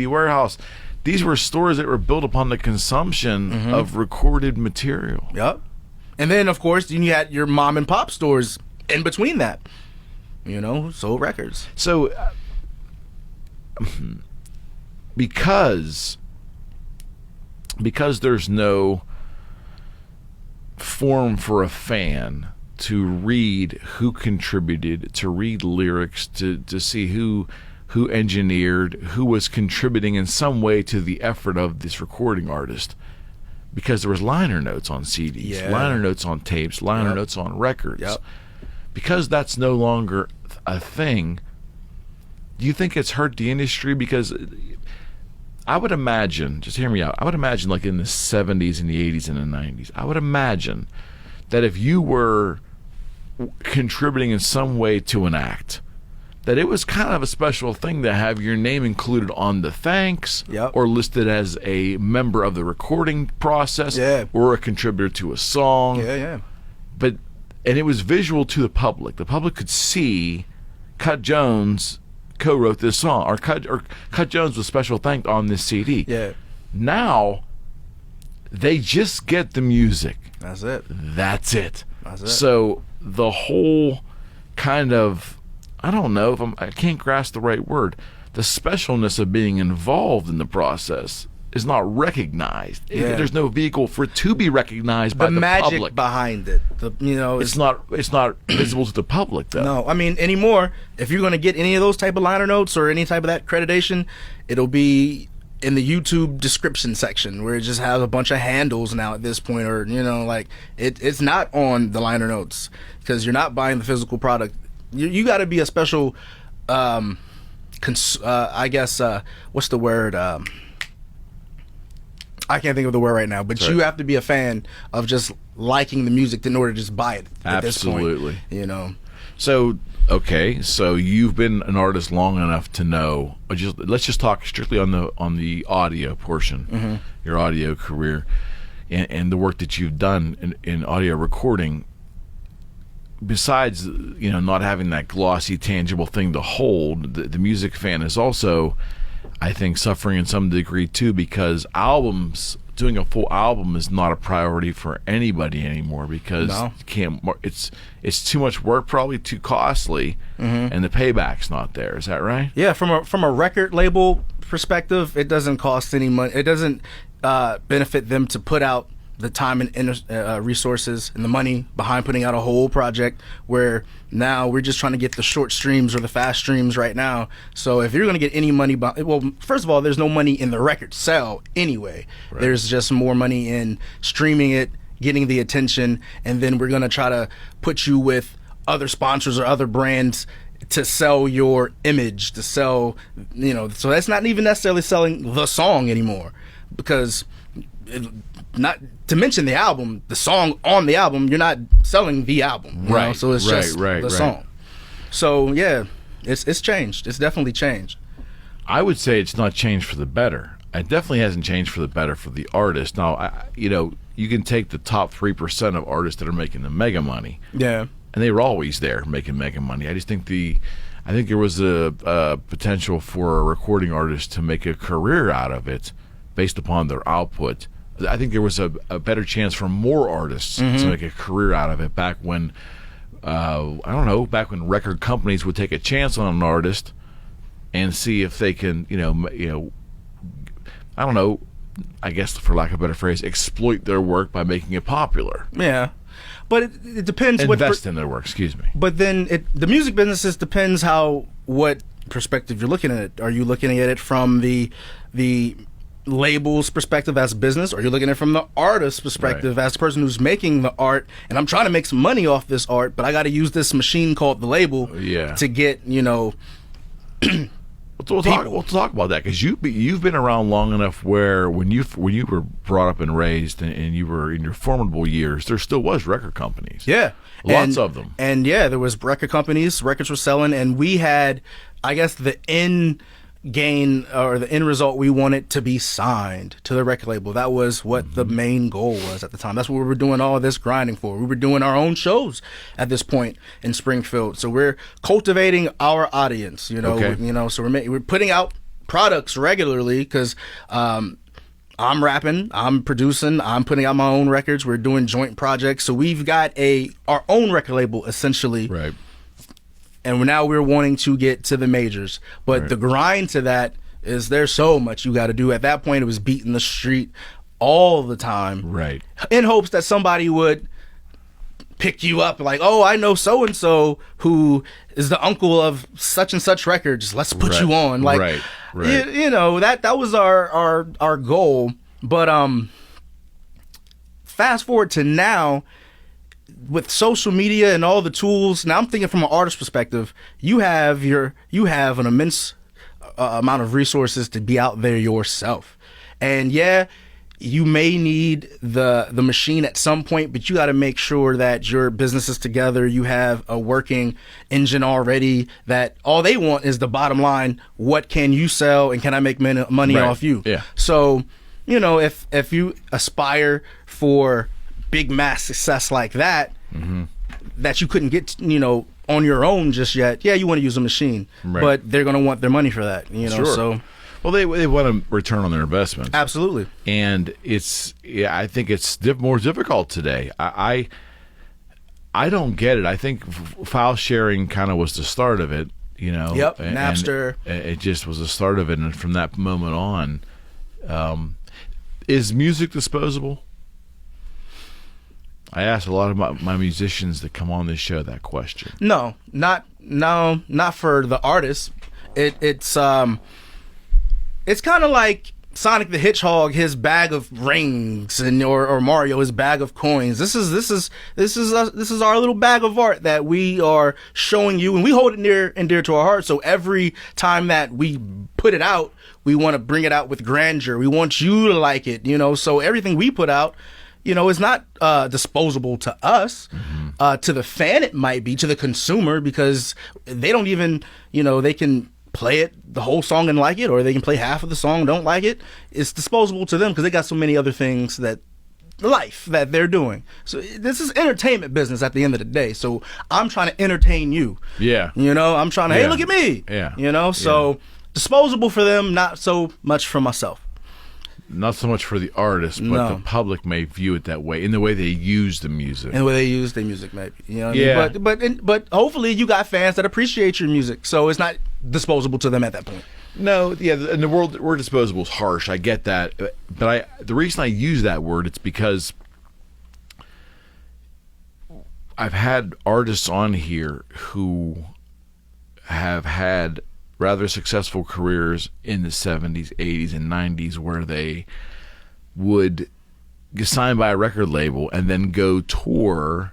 B: Warehouse.
A: These were stores that were built upon the consumption of recorded material.
B: Yep. And then, of course, you had your mom and pop stores in between that, you know, sold records.
A: So, because there's no form for a fan to read who contributed, to read lyrics, to see who engineered, who was contributing in some way to the effort of this recording artist, because there was liner notes on CDs, liner notes on tapes, liner notes on records. Because that's no longer a thing, do you think it's hurt the industry? Because I would imagine, just hear me out, I would imagine like in the 70s and the 80s and the 90s, I would imagine that if you were contributing in some way to an act, that it was kind of a special thing to have your name included on the thanks or listed as a member of the recording process or a contributor to a song. And it was visual to the public. The public could see Cut Jones co-wrote this song, or Cut Jones was special thanked on this CD. Now they just get the music.
B: That's it.
A: So the whole kind of, I don't know if I can't grasp the right word, the specialness of being involved in the process is not recognized. There's no vehicle for it to be recognized by the public.
B: The magic behind it,
A: it's not visible to the public, though.
B: No, I mean, anymore, if you're going to get any of those type of liner notes or any type of that accreditation, it'll be in the YouTube description section, where it just has a bunch of handles now at this point, or like it's not on the liner notes, because you're not buying the physical product. You got to be a special, I guess, what's the word? I can't think of the word right now, but you have to be a fan of just liking the music in order to just buy it at
A: Absolutely.
B: This point,
A: So, okay, so you've been an artist long enough to know. Let's just talk strictly on the audio portion, your audio career, and the work that you've done in audio recording. Besides, not having that glossy, tangible thing to hold, the music fan is also, I think, suffering in some degree too, because doing a full album is not a priority for anybody anymore, because it's too much work, probably too costly, and the payback's not there. Is that right?
B: Yeah, from a record label perspective, it doesn't cost any money. It doesn't benefit them to put out the time and resources and the money behind putting out a whole project, where now we're just trying to get the short streams or the fast streams right now. So if you're going to get any money, well, first of all, there's no money in the record sale anyway. Right. There's just more money in streaming it, getting the attention, and then we're going to try to put you with other sponsors or other brands to sell your image, to sell, so that's not even necessarily selling the song anymore, because not to mention the album, the song on the album, you're not selling the album,
A: right?
B: So it's just the song. So yeah, It's changed. It's definitely changed.
A: I would say it's not changed for the better. It definitely hasn't changed for the better for the artist. Now, you can take the top 3% of artists that are making the mega money.
B: Yeah.
A: And they were always there making mega money. I just think there was a potential for a recording artist to make a career out of it based upon their output. I think there was a better chance for more artists to make a career out of it back when, back when record companies would take a chance on an artist and see if they can, I guess for lack of a better phrase, exploit their work by making it popular.
B: Yeah. But it depends.
A: Invest in their work, excuse me.
B: But then the music business depends what perspective you're looking at it. Are you looking at it from the label's perspective as business, or you're looking at it from the artist's perspective as the person who's making the art, and I'm trying to make some money off this art, but I got to use this machine called the label to get,
A: We'll talk about that, because you've been around long enough where when you were brought up and raised and you were in your formidable years, there still was record companies.
B: Yeah.
A: Lots of them.
B: And yeah, there was record companies, records were selling, and we had, I guess, the end gain or the end result, we wanted to be signed to the record label. That was what the main goal was at the time. That's what we were doing all this grinding for. We were doing our own shows at this point in Springfield. So we're cultivating our audience, so we're putting out products regularly, because I'm rapping, I'm producing, I'm putting out my own records. We're doing joint projects. So we've got our own record label essentially.
A: Right.
B: And now we're wanting to get to the majors. But the grind to that is there's so much you got to do. At that point, it was beating the street all the time.
A: Right.
B: In hopes that somebody would pick you up like, oh, I know so-and-so who is the uncle of such and such records. Let's put you on. Like, that was our goal. But fast forward to now, with social media and all the tools, now I'm thinking from an artist perspective, you have an immense amount of resources to be out there yourself. And yeah, you may need the machine at some point, but you got to make sure that your business is together. You have a working engine already, that all they want is the bottom line. What can you sell, and can I make money off you?
A: Yeah.
B: So, if you aspire for big mass success like that, that you couldn't get, on your own just yet. Yeah, you want to use a machine, but they're going to want their money for that,
A: Sure.
B: So,
A: well, they want a return on their investment.
B: Absolutely.
A: And I think it's more difficult today. I don't get it. I think file sharing kind of was the start of it,
B: Yep. Napster.
A: And it just was the start of it, and from that moment on, is music disposable? I ask a lot of my musicians that come on this show that question.
B: No, not for the artist. It's kind of like Sonic the Hedgehog, his bag of rings, or Mario, his bag of coins. This is our little bag of art that we are showing you, and we hold it near and dear to our heart. So every time that we put it out, we want to bring it out with grandeur. We want you to like it, So everything we put out, is not disposable to us. To the fan, it might be. To the consumer, because they don't even, they can play it, the whole song, and like it, or they can play half of the song, don't like it. It's disposable to them because they got so many other things that they're doing. So this is entertainment business at the end of the day. So I'm trying to entertain you.
A: Yeah.
B: I'm trying to, hey, look at me.
A: Yeah.
B: So disposable for them, not so much for myself.
A: Not so much for the artist, but the public may view it that way, in the way they use the music.
B: In the way they use the music, maybe. I mean? But hopefully you got fans that appreciate your music, so it's not disposable to them at that point.
A: No, yeah, and the word disposable is harsh. I get that, but the reason I use that word, it's because I've had artists on here who have had rather successful careers in the 70s, 80s, and 90s, where they would get signed by a record label and then go tour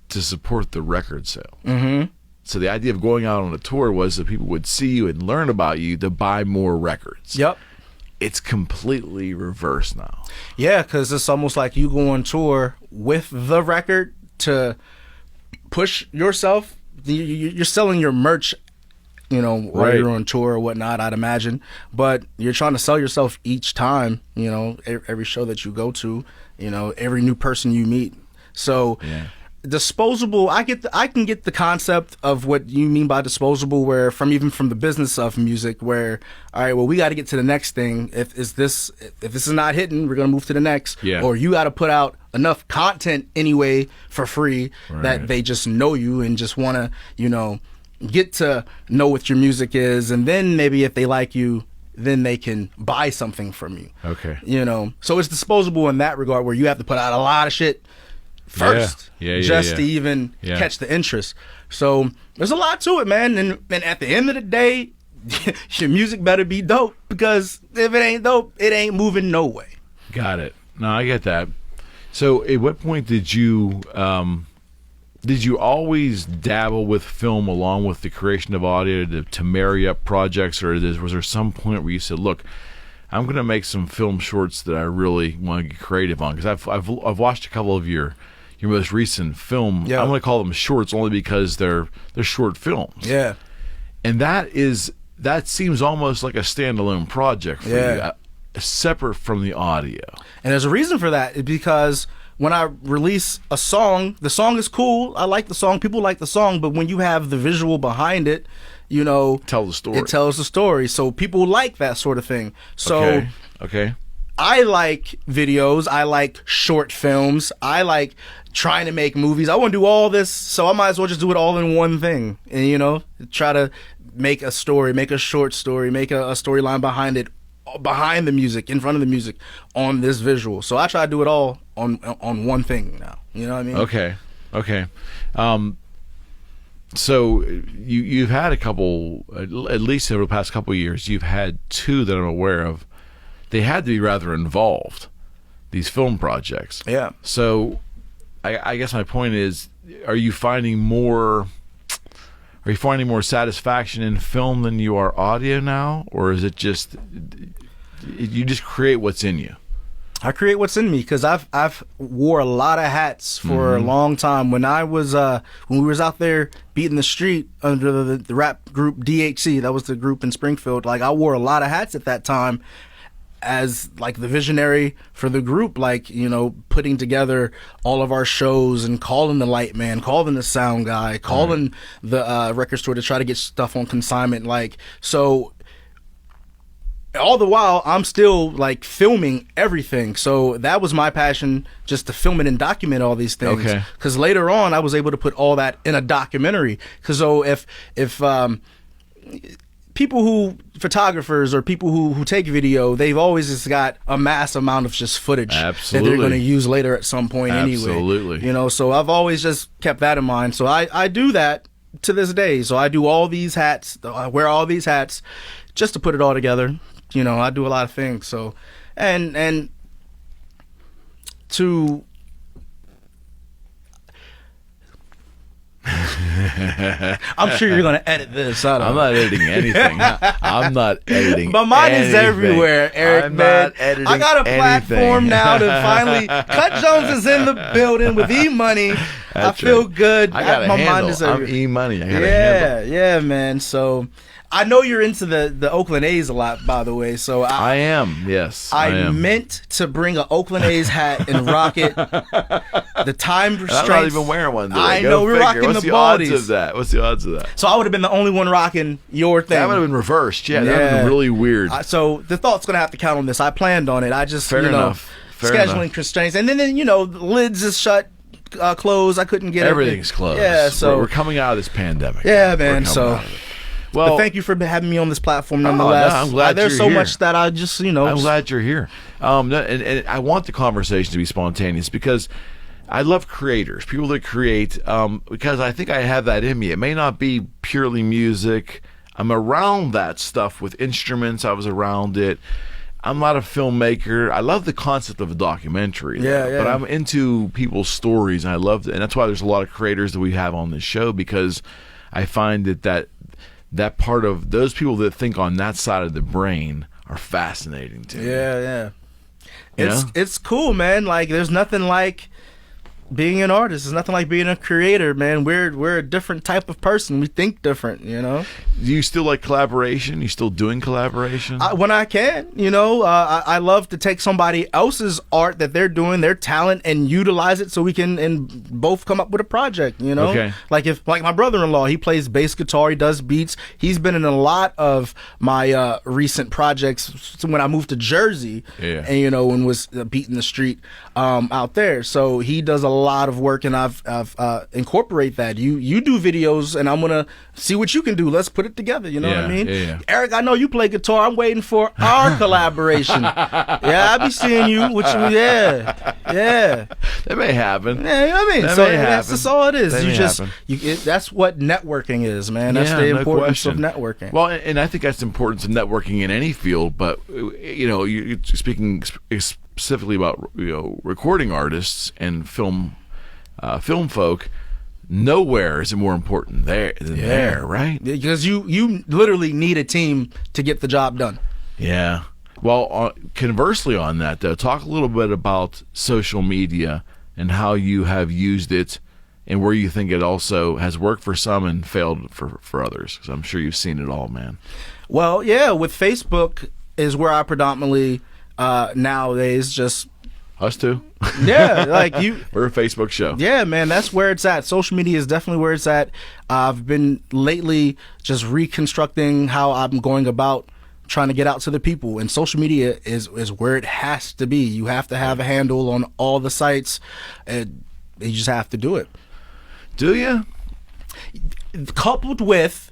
A: to support the record sale.
B: Mm-hmm.
A: So the idea of going out on a tour was that people would see you and learn about you to buy more records.
B: Yep.
A: It's completely reversed now.
B: Yeah, because it's almost like you go on tour with the record to push yourself you're selling your merch, while
A: Right.
B: you're on tour or whatnot, I'd imagine. But you're trying to sell yourself each time, every show that you go to, every new person you meet. So
A: Yeah.
B: disposable, I can get the concept of what you mean by disposable, where from the business of music, where, all right, well, we got to get to the next thing. If this is not hitting, we're gonna move to the next.
A: Yeah.
B: Or you got to put out enough content anyway for free
A: Right.
B: that they just know you and just want to get to know what your music is, and then maybe if they like you, then they can buy something from you.
A: Okay.
B: So it's disposable in that regard, where you have to put out a lot of shit first,
A: Yeah,
B: just to even catch the interest. So there's a lot to it, man. And at the end of the day, your music better be dope, because if it ain't dope, it ain't moving no way.
A: Got it. No, I get that. So at what point did you always dabble with film along with the creation of audio to marry up projects, or was there some point where you said, look, I'm going to make some film shorts that I really want to get creative on? Because I've watched a couple of your most recent film.
B: Yeah.
A: I'm going to call them shorts only because they're short films.
B: Yeah.
A: And that seems almost like a standalone project for you, separate from the audio.
B: And there's a reason for that, because when I release a song, the song is cool. I like the song. People like the song. But when you have the visual behind it,
A: Tell the story.
B: It tells the story. So people like that sort of thing. So
A: Okay.
B: I like videos. I like short films. I like trying to make movies. I want to do all this, so I might as well just do it all in one thing. And, try to make a story, make a short story, make a storyline behind it, behind the music, in front of the music, on this visual. So I try to do it all on one thing now. You know what I mean?
A: Okay. So you've had a couple, at least over the past couple of years, you've had two that I'm aware of. They had to be rather involved, these film projects.
B: Yeah.
A: So I guess my point is, are you finding more satisfaction in film than you are audio now, or is it just you just create what's in you?
B: I create what's in me, because I've wore a lot of hats for a long time. When I was when we was out there beating the street under the rap group DHC, that was the group in Springfield. Like, I wore a lot of hats at that time as like the visionary for the group, like, putting together all of our shows and calling the light man, calling the sound guy, calling the record store to try to get stuff on consignment. Like, so all the while I'm still like filming everything. So that was my passion, just to film it and document all these things.
A: Okay.
B: Because later on I was able to put all that in a documentary. Because if photographers or people who take video, they've always just got a mass amount of just footage that they're going to use later at some point anyway.
A: Absolutely.
B: So I've always just kept that in mind. So I do that to this day. So I do all these hats, I wear all these hats just to put it all together. I do a lot of things. So, and to I'm sure you're going to edit this.
A: I'm not editing anything. I'm not editing.
B: My mind is
A: anything.
B: everywhere, Eric.
A: I'm
B: man.
A: not editing
B: I got a platform
A: anything.
B: now to finally. Cut Jones is in the building with E-Money. I feel
A: right.
B: good.
A: I got a
B: My
A: handle.
B: mind is
A: I'm
B: everywhere.
A: E-Money. I got a handle.
B: Yeah, man. So I know you're into the Oakland A's a lot, by the way. So
A: I am. Yes, I am.
B: meant to bring an Oakland A's hat and rock it. The time restraints.
A: I'm not even wearing one today.
B: I
A: Go
B: know, we're
A: figure.
B: rocking
A: What's
B: the
A: the odds
B: baldies.
A: of that? What's the odds of that?
B: So I would have been the only one rocking your thing.
A: That would have been reversed. Yeah, that would have been really weird.
B: So the thought's gonna have to count on this. I planned on it. I just
A: Fair enough. Fair
B: scheduling
A: enough.
B: constraints, and then the lids is shut, closed. I couldn't get
A: Everything's closed.
B: Yeah, so
A: we're coming out of this pandemic.
B: Yeah,
A: We're
B: man.
A: coming
B: So.
A: out of it. Well,
B: But thank you for having me on this platform, nonetheless.
A: No, I'm glad
B: there's
A: you're
B: so
A: here.
B: much that I just,
A: I'm glad you're here. And I want the conversation to be spontaneous because I love creators, people that create, because I think I have that in me. It may not be purely music. I'm around that stuff with instruments. I was around it. I'm not a filmmaker. I love the concept of a documentary.
B: Yeah.
A: But I'm into people's stories, and I love it. And that's why there's a lot of creators that we have on this show, because I find that part of those people that think on that side of the brain are fascinating to me.
B: Yeah.
A: You know?
B: It's cool, man. Like, there's nothing like being an artist is nothing like being a creator, man. We're a different type of person. We think different, you know.
A: Do you still like collaboration? You still doing collaboration?
B: When I can, you know, I love to take somebody else's art that they're doing, their talent, and utilize it so we can and both come up with a project, you know.
A: Okay.
B: Like my brother-in-law, he plays bass guitar, he does beats. He's been in a lot of my recent projects when I moved to Jersey, and you know, and was beating the street out there. So he does a lot of work, and I've incorporate that. You do videos, and I'm gonna see what you can do. Let's put it together. You know what I mean?
A: Yeah.
B: Eric, I know you play guitar. I'm waiting for our collaboration. Yeah, I'll be seeing you. Yeah.
A: That may happen.
B: Yeah, you know what I mean?
A: That
B: So
A: may
B: that's
A: happen.
B: all it is.
A: That
B: You
A: may
B: just
A: happen.
B: that's what networking is, man. That's
A: Yeah,
B: the
A: no
B: importance of
A: question.
B: networking.
A: Well, and I think that's the importance of networking in any field. But you know, you're speaking specifically about, you know, recording artists and film folk. Nowhere is it more important than there, right?
B: Because you literally need a team to get the job done.
A: Yeah. Well, conversely on that, though, talk a little bit about social media and how you have used it, and where you think it also has worked for some and failed for others. Because I'm sure you've seen it all, man.
B: Well, yeah, with Facebook is where I predominantly nowadays just
A: Us too.
B: yeah, like you.
A: We're a Facebook show.
B: Yeah, man, that's where it's at. Social media is definitely where it's at. I've been lately just reconstructing how I'm going about trying to get out to the people, and social media is where it has to be. You have to have a handle on all the sites, and you just have to do it.
A: Do you?
B: Coupled with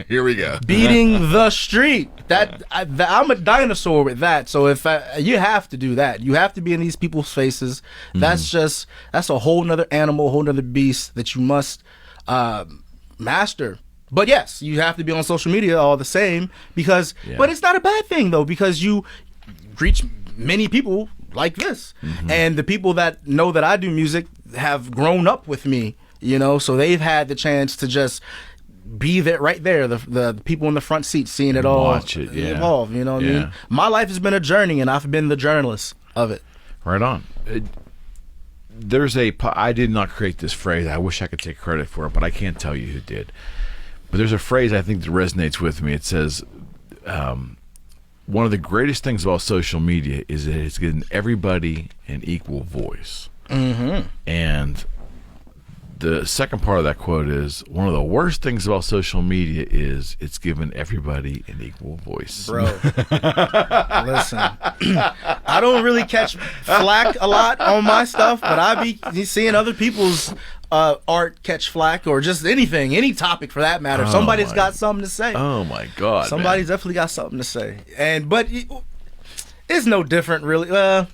A: Here we go.
B: beating the street. I'm a dinosaur with that. So if you have to do that, you have to be in these people's faces. That's a whole nother animal, a whole nother beast that you must master. But yes, you have to be on social media all the same but it's not a bad thing though, because you reach many people like this, and the people that know that I do music have grown up with me. You know, so they've had the chance to just be there, right there, the people in the front seat, seeing it all evolve. You know what I mean? My life has been a journey, and I've been the journalist of it.
A: Right on. I did not create this phrase. I wish I could take credit for it, but I can't tell you who did. But there's a phrase I think that resonates with me. It says, one of the greatest things about social media is that it's given everybody an equal voice. And the second part of that quote is, one of the worst things about social media is it's given everybody an equal voice.
B: Bro, listen, I don't really catch flack a lot on my stuff, but I be seeing other people's art catch flack, or just anything, any topic for that matter. Somebody's got something to say.
A: Oh my God,
B: somebody's definitely got something to say. But it's no different, really.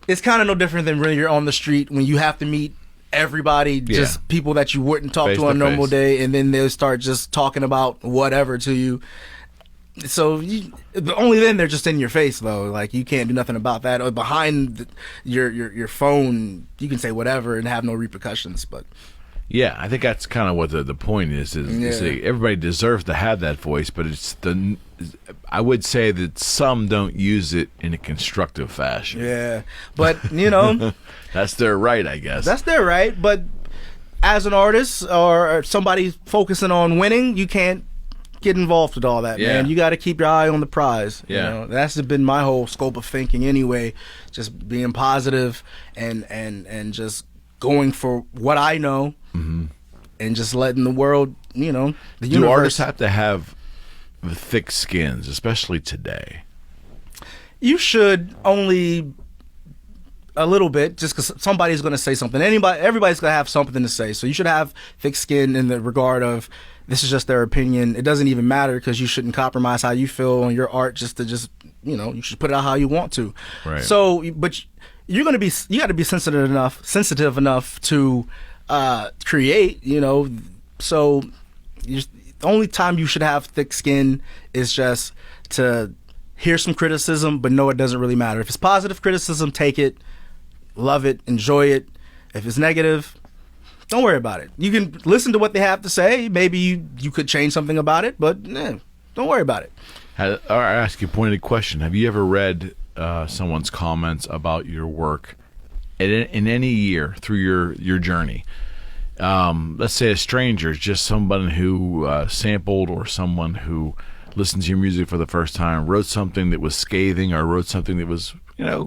B: It's kind of no different than when you're on the street, when you have to meet everybody, just people that you wouldn't talk to on a normal day, and then they'll start just talking about whatever to you. So only then they're just in your face, though. Like, you can't do nothing about that. Or behind your phone, you can say whatever and have no repercussions. But
A: yeah, I think that's kind of what the point is everybody deserves to have that voice, but I would say that some don't use it in a constructive fashion.
B: Yeah, but you know,
A: that's their right, I guess.
B: That's their right, but as an artist or somebody focusing on winning, you can't get involved with all that, man. You got to keep your eye on the prize. You know? That's been my whole scope of thinking anyway, just being positive and just going for what I know, and just letting the world, you know, the universe.
A: Do artists have to have the thick skins, especially today?
B: You should only a little bit, just because somebody's going to say something. Everybody's going to have something to say. So you should have thick skin in the regard of, this is just their opinion. It doesn't even matter, because you shouldn't compromise how you feel on your art you know, you should put it out how you want to.
A: Right.
B: So, but you got to be sensitive enough to create, you know. So the only time you should have thick skin is just to hear some criticism, but no, it doesn't really matter. If it's positive criticism, take it, love it, enjoy it. If it's negative, don't worry about it. You can listen to what they have to say. Maybe you could change something about it, but don't worry about it.
A: I'll ask you a pointed question. Have you ever read someone's comments about your work in any year through your journey, let's say a stranger is just someone who sampled, or someone who listened to your music for the first time, wrote something that was scathing, or wrote something that was,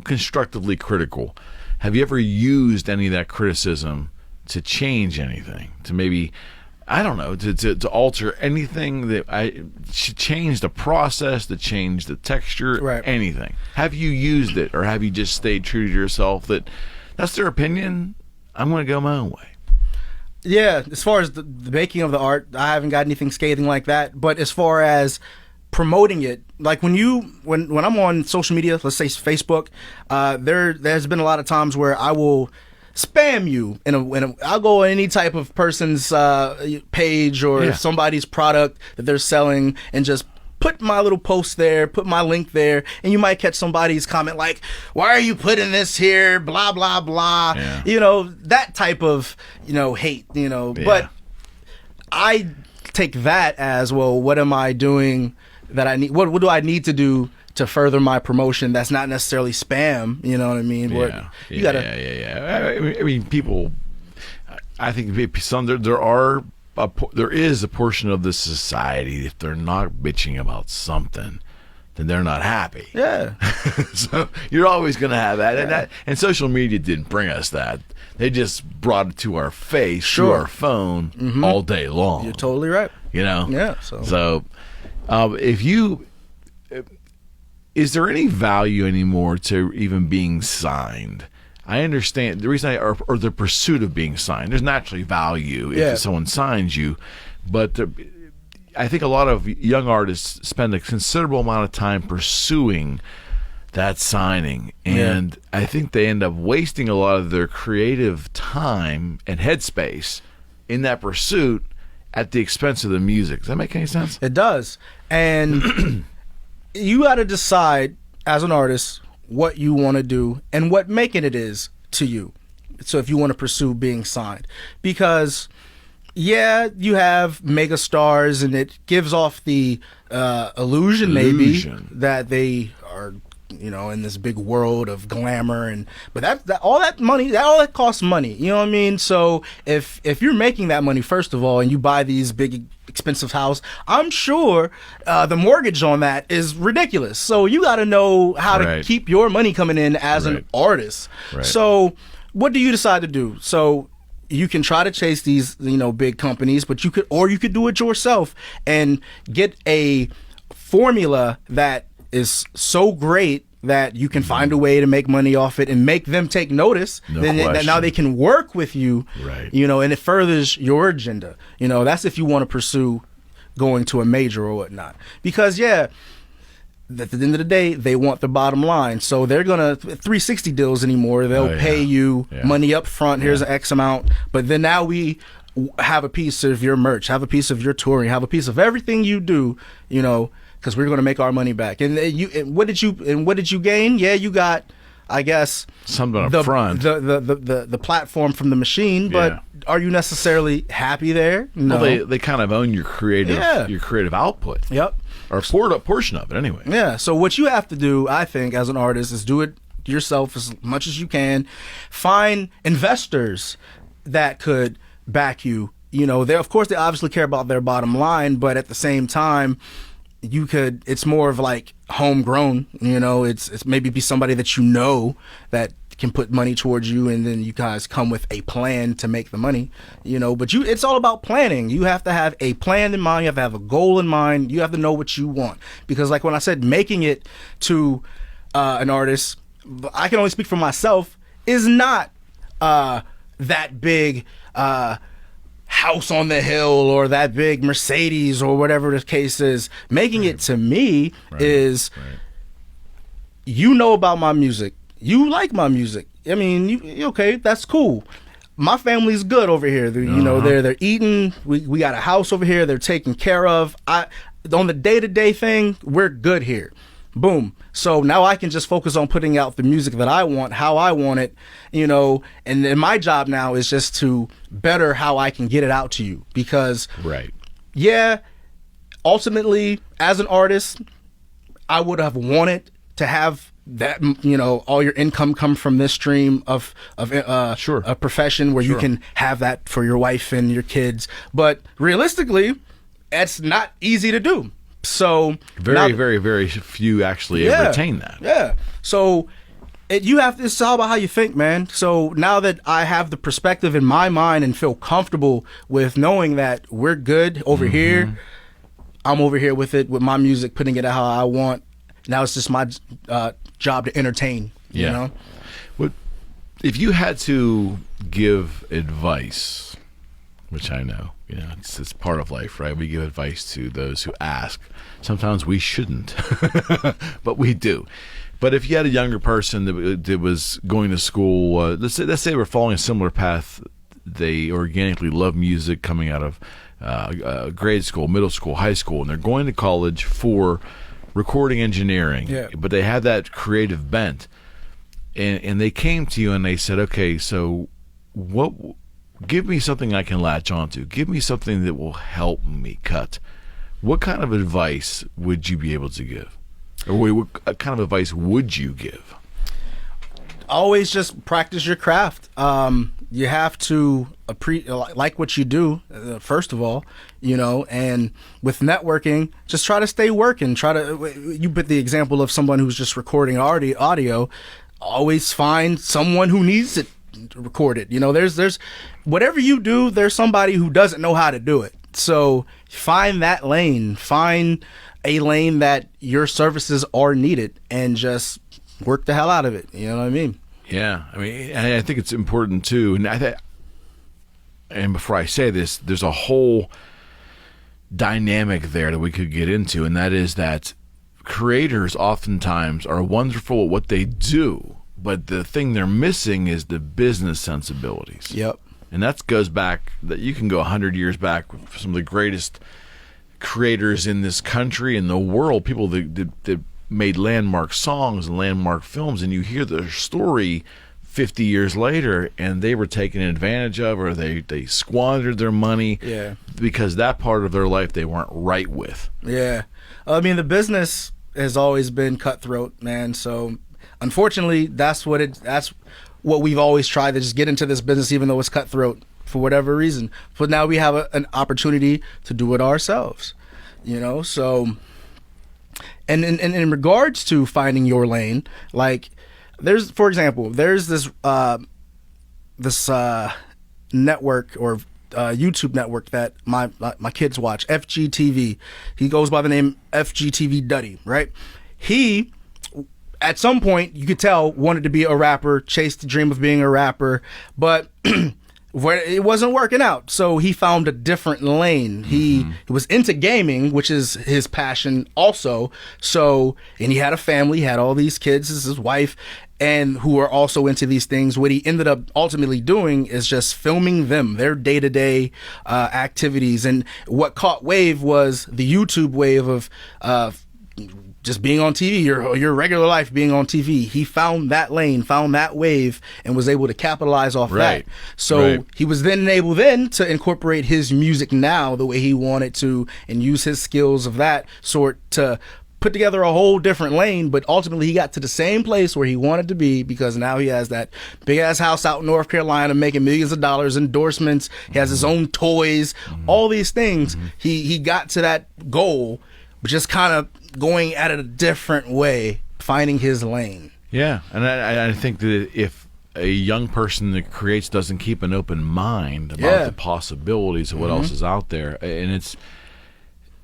A: constructively critical. Have you ever used any of that criticism to change anything, to maybe, I don't know, to alter anything that should change the process, to change the texture,
B: right.
A: Anything? Have you used it, or have you just stayed true to yourself that that's their opinion, I'm going to go my own way?
B: Yeah, as far as the making of the art, I haven't got anything scathing like that. But as far as promoting it, like when I'm on social media, let's say Facebook, there's been a lot of times where I will spam you I'll go on any type of person's page or somebody's product that they're selling and just put my little post there, put my link there, and you might catch somebody's comment like, why are you putting this here, blah blah blah, that type of hate, but I take that as, well, what am I doing that I need, what do I need to do to further my promotion that's not necessarily spam, you know what I mean? You gotta,
A: I mean, people, I think there is a portion of the society, if they're not bitching about something, then they're not happy.
B: Yeah.
A: So you're always going to have that. And social media didn't bring us that. They just brought it to our face, through our phone, all day long.
B: You're totally right.
A: Yeah. So is there any value anymore to even being signed? I understand the reason or the pursuit of being signed. There's naturally value if someone signs you, but I think a lot of young artists spend a considerable amount of time pursuing that signing, and I think they end up wasting a lot of their creative time and headspace in that pursuit at the expense of the music. Does that make any sense?
B: It does, and you got to decide as an artist what you want to do and what making it is to you. So if you want to pursue being signed, because you have mega stars and it gives off the illusion maybe that they are in this big world of glamour, but that all that money, all that costs money, you know what I mean? So if you're making that money, first of all, and you buy these big expensive house, I'm sure the mortgage on that is ridiculous. So you got to know how to keep your money coming in as an artist. So what do you decide to do? So you can try to chase these big companies, but you could do it yourself and get a formula that is so great that you can find a way to make money off it and make them take notice. Now they can work with you, and it furthers your agenda. That's if you want to pursue going to a major or whatnot. Because at the end of the day, they want the bottom line. So they're gonna 360 deals anymore. They'll pay you money up front. Here's an X amount. But then now we have a piece of your merch, have a piece of your touring, have a piece of everything you do. Because we're going to make our money back. And what did you gain? Yeah, you got, I guess,
A: something up front,
B: the platform from the machine. But are you necessarily happy there? No.
A: Well, they kind of own your creative output.
B: Yep.
A: Or a portion of it, anyway.
B: Yeah. So what you have to do, I think, as an artist, is do it yourself as much as you can. Find investors that could back you. Of course they obviously care about their bottom line, but at the same time, it's more of like homegrown, it's maybe be somebody that that can put money towards you, and then you guys come with a plan to make the money, but it's all about planning. You have to have a plan in mind, you have to have a goal in mind, you have to know what you want, because like when I said making it to an artist, I can only speak for myself, is not that big house on the hill or that big Mercedes or whatever the case is. Making it to me is about my music, you like my music, I mean, okay, that's cool, my family's good over here, they're eating, we got a house over here, they're taken care of, on the day-to-day thing, we're good here. Boom. So now I can just focus on putting out the music that I want, how I want it, and then my job now is just to better how I can get it out to you. Because, ultimately, as an artist, I would have wanted to have that, all your income come from this stream of
A: Sure.
B: a profession where you
A: Sure.
B: can have that for your wife and your kids. But realistically, it's not easy to do. So
A: Very, very, very few actually ever attain that.
B: Yeah. So it's all about how you think, man. So now that I have the perspective in my mind and feel comfortable with knowing that we're good over here, I'm over here with my music, putting it out how I want. Now it's just my job to entertain. You know.
A: What if you had to give advice, which I know, it's part of life, right? We give advice to those who ask. Sometimes we shouldn't, but we do. But if you had a younger person that was going to school, let's say they were following a similar path, they organically love music coming out of grade school, middle school, high school, and they're going to college for recording engineering, but they have that creative bent, and they came to you and they said, okay, so give me something I can latch onto. Give me something that will help me cut. What kind of advice would you be able to give? Or what kind of advice would you give?
B: Always just practice your craft. You have to like what you do, first of all, and with networking, just try to stay working. You put the example of someone who's just recording audio. Always find someone who needs it recorded. There's whatever you do, there's somebody who doesn't know how to do it. So find that lane, find a lane that your services are needed, and just work the hell out of it. You know what I mean?
A: Yeah, I think it's important too. And before I say this, there's a whole dynamic there that we could get into, and that is that creators oftentimes are wonderful at what they do, but the thing they're missing is the business sensibilities.
B: Yep.
A: And that goes back, that you can go 100 years back with some of the greatest creators in this country and the world, people that made landmark songs and landmark films, and you hear their story 50 years later and they were taken advantage of, or they squandered their money because that part of their life they weren't right with.
B: Yeah. The business has always been cutthroat, man. So unfortunately, that's what we've always tried, to just get into this business, even though it's cutthroat for whatever reason. But now we have an opportunity to do it ourselves, so. And in regards to finding your lane, like for example, there's this network or YouTube network that my kids watch, FGTV. He goes by the name FGTV Duddy, right? He, at some point, you could tell, wanted to be a rapper, chased the dream of being a rapper, but it wasn't working out. So he found a different lane. He was into gaming, which is his passion also. So, and he had a family, he had all these kids, this is his wife, and who are also into these things. What he ended up ultimately doing is just filming them, their day-to-day activities. And what caught wave was the YouTube wave of just being on TV, your regular life being on TV. He found that lane, found that wave, and was able to capitalize off that. So he was then able to incorporate his music now the way he wanted to, and use his skills of that sort to put together a whole different lane. But ultimately he got to the same place where he wanted to be, because now he has that big ass house out in North Carolina making millions of dollars, endorsements, he has his own toys, all these things. He got to that goal, but just kind of going at it a different way, finding his lane.
A: Yeah, and I think that if a young person that creates doesn't keep an open mind about the possibilities of what else is out there, and it's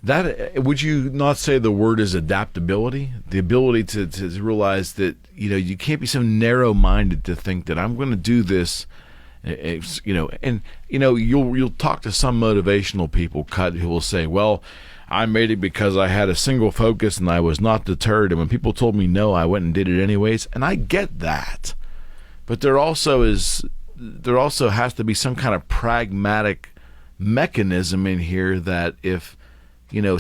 A: that, would you not say the word is adaptability? The ability to realize that you can't be so narrow-minded to think that I'm going to do this. You'll talk to some motivational people who will say, well, I made it because I had a single focus and I was not deterred, and when people told me no, I went and did it anyways. And I get that, but there also has to be some kind of pragmatic mechanism in here that if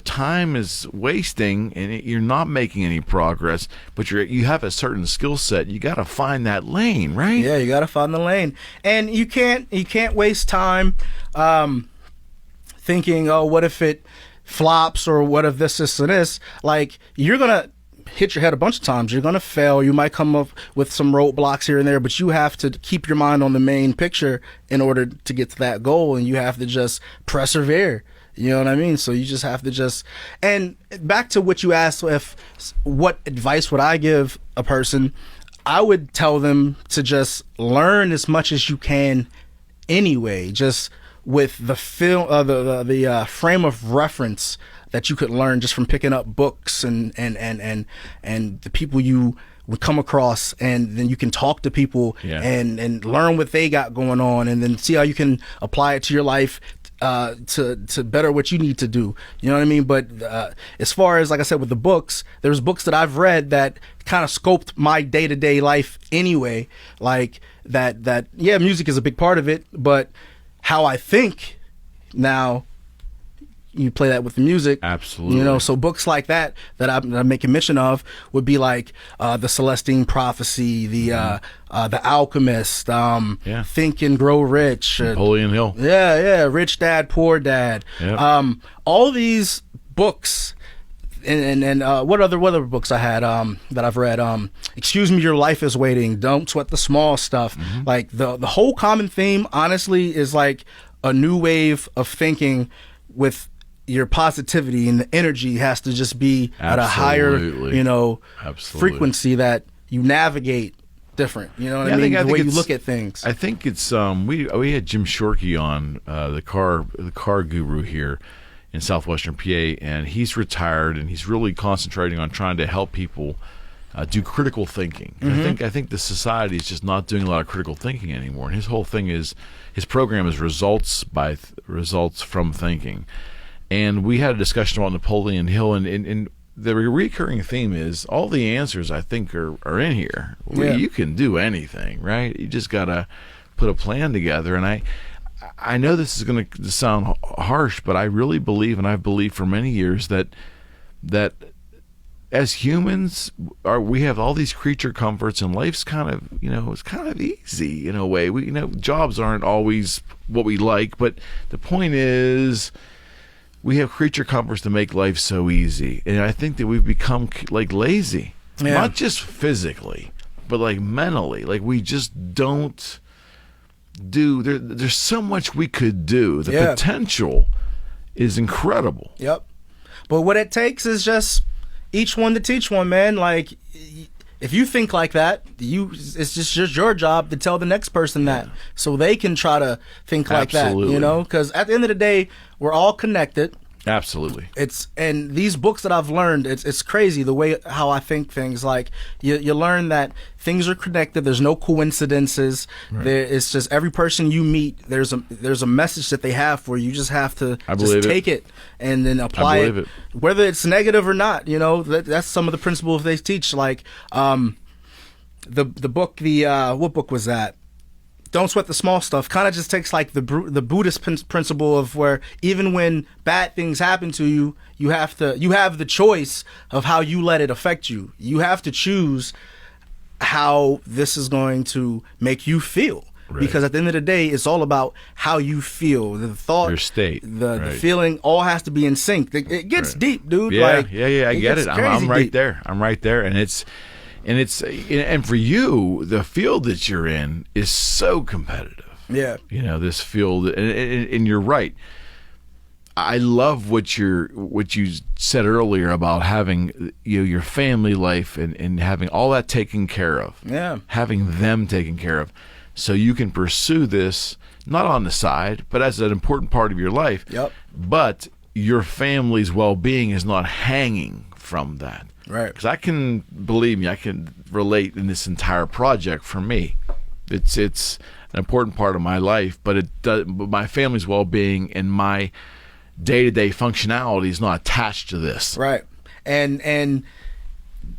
A: time is wasting and you're not making any progress, but you have a certain skill set, you got to find that lane, right?
B: Yeah, you got to find the lane, and you can't waste time thinking, oh, what if it flops, or what if this and this. Like, you're gonna hit your head a bunch of times. You're going to fail. You might come up with some roadblocks here and there, but you have to keep your mind on the main picture in order to get to that goal, and you have to just persevere. You know what I mean? So you just have to just, and back to what you asked, what advice would I give a person? I would tell them to just learn as much as you can anyway, just with the frame of reference that you could learn just from picking up books and the people you would come across, and then you can talk to people and learn what they got going on, and then see how you can apply it to your life to better what you need to do. You know what I mean? But as far as, like I said, with the books, there's books that I've read that kind of scoped my day-to-day life anyway, like that music is a big part of it, but how I think now, you play that with the music.
A: Absolutely.
B: You know, so books like that I'm making mention of would be like the Celestine Prophecy, the Alchemist, Think and Grow Rich,
A: Napoleon Hill.
B: Rich Dad, Poor Dad.
A: Yep.
B: All these books, and what other books I had that I've read? Excuse Me, Your Life is Waiting, Don't Sweat the Small Stuff. Like the whole common theme, honestly, is like a new wave of thinking with your positivity, and the energy has to just be at a higher, frequency that you navigate different. You know what I mean? The way you look at things.
A: I think it's we had Jim Shorkey on, the car guru here in Southwestern PA, and he's retired, and he's really concentrating on trying to help people do critical thinking. I think the society is just not doing a lot of critical thinking anymore. And his whole thing is, his program is results from thinking. And we had a discussion about Napoleon Hill, and the recurring theme is all the answers, I think, are in here.
B: Yeah.
A: You can do anything, right? You just gotta put a plan together. And I know this is going to sound harsh, but I really believe, and I've believed for many years, that as humans, we have all these creature comforts, and life's kind of, it's kind of easy in a way. Jobs aren't always what we like, but the point is, we have creature comforts to make life so easy. And I think that we've become like lazy, not just physically, but like mentally. Like we just don't do, there's so much we could do. The potential is incredible.
B: Yep. But what it takes is just each one to teach one, man. Like, if you think like that, it's just your job to tell the next person that, so they can try to think like that, because at the end of the day, we're all connected.
A: Absolutely.
B: And these books that I've learned, it's crazy the way how I think things. Like you learn that things are connected. There's no coincidences.
A: Right.
B: It's just every person you meet, there's a message that they have for you. You just have to take it and then apply it, whether it's negative or not. That's some of the principles they teach. Like the book, what book was that? Don't Sweat the Small Stuff kind of just takes like the Buddhist principle of where even when bad things happen to you, you have the choice of how you let it affect you. You have to choose how this is going to make you feel. Right. Because at the end of the day, it's all about how you feel. The thought, your state, the feeling, all has to be in sync. It gets deep, dude.
A: Yeah, I get it. I'm right there. I'm right there, and for you, the field that you're in is so competitive.
B: Yeah.
A: This field, and you're right. I love what you said earlier about having your family life and having all that taken care of.
B: Yeah.
A: Having them taken care of, so you can pursue this not on the side, but as an important part of your life.
B: Yep.
A: But your family's well-being is not hanging from that.
B: Right.
A: Because I can relate in this entire project. For me, it's an important part of my life, but but my family's well-being and my day-to-day functionality is not attached to this.
B: Right. And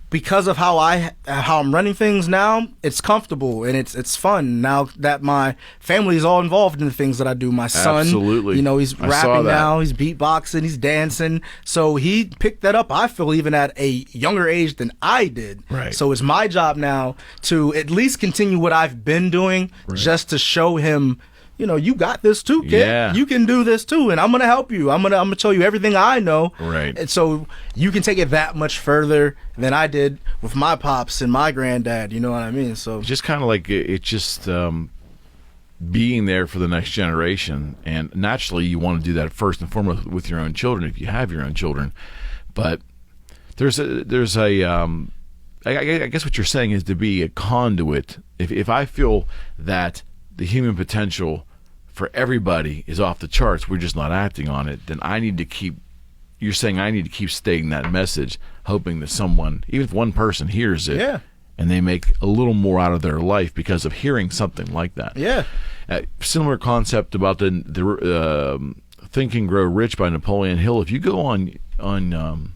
B: because of how I'm running things now, it's comfortable and it's fun now that my family is all involved in the things that I do. My son,
A: absolutely,
B: he's rapping now, he's beatboxing, he's dancing. So he picked that up, I feel, even at a younger age than I did.
A: Right.
B: So it's my job now to at least continue what I've been doing, just to show him you got this too, kid.
A: Yeah.
B: You can do this too, and I'm gonna help you. I'm gonna tell you everything I know.
A: Right.
B: And so you can take it that much further than I did with my pops and my granddad. You know what I mean? So
A: Just kind of like it's just being there for the next generation, and naturally you want to do that first and foremost with your own children if you have your own children. But there's a I guess what you're saying is to be a conduit. If I feel that the human potential for everybody is off the charts, we're just not acting on it, then I need to keep, you're saying I need to keep stating that message, hoping that someone, even if one person hears it,
B: Yeah.
A: and they make a little more out of their life because of hearing something like that.
B: Yeah.
A: Similar concept about the Think and Grow Rich by Napoleon Hill. If you go on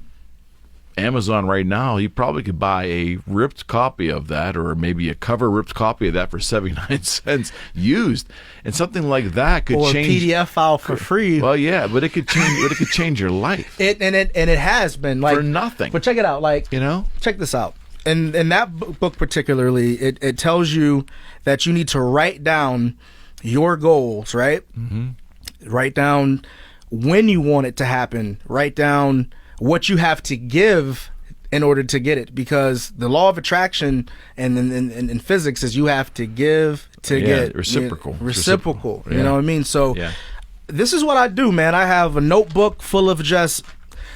A: Amazon right now, you probably could buy a ripped copy of that, or maybe a cover ripped copy of that for 79 cents used, and something like that could
B: Or
A: change.
B: a PDF file for free.
A: Well, yeah, but it could change. But it could change your life
B: It has been like
A: for nothing.
B: But check it out, like check this out. And in that book particularly, it tells you that you need to write down your goals, right? Mm-hmm. Write down when you want it to happen. Write down what you have to give in order to get it, because the law of attraction and in physics is you have to give to get
A: reciprocal.
B: Reciprocal.
A: Yeah.
B: You know what I mean? So this is what I do, man. I have a notebook full of just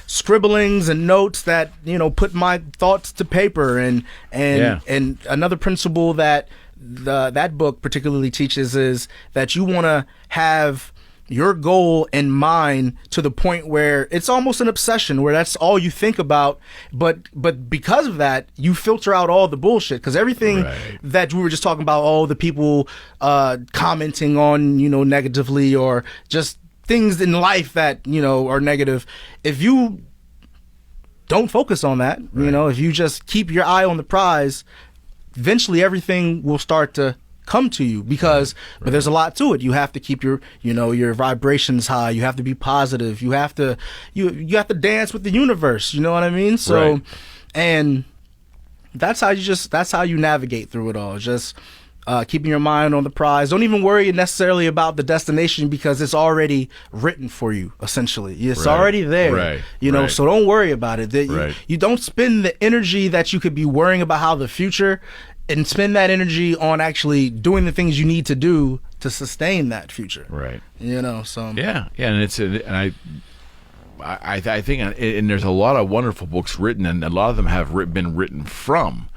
B: scribblings and notes that put my thoughts to paper, and another principle that that book particularly teaches is that you want to have your goal in mind to the point where it's almost an obsession, where that's all you think about. But because of that, you filter out all the bullshit, because everything that we were just talking about, all the people commenting on negatively, or just things in life that are negative, if you don't focus on that, if you just keep your eye on the prize, eventually everything will start to come to you, because but there's a lot to it. You have to keep your your vibrations high. You have to be positive. You have to you have to dance with the universe. You know what I mean? So and that's how you navigate through it all. Just keeping your mind on the prize. Don't even worry necessarily about the destination, because it's already written for you, essentially. It's already there. So don't worry about it. You don't spend the energy that you could be worrying about how the future, and spend that energy on actually doing the things you need to do to sustain that future. So
A: and I think, and there's a lot of wonderful books written, and a lot of them have been written from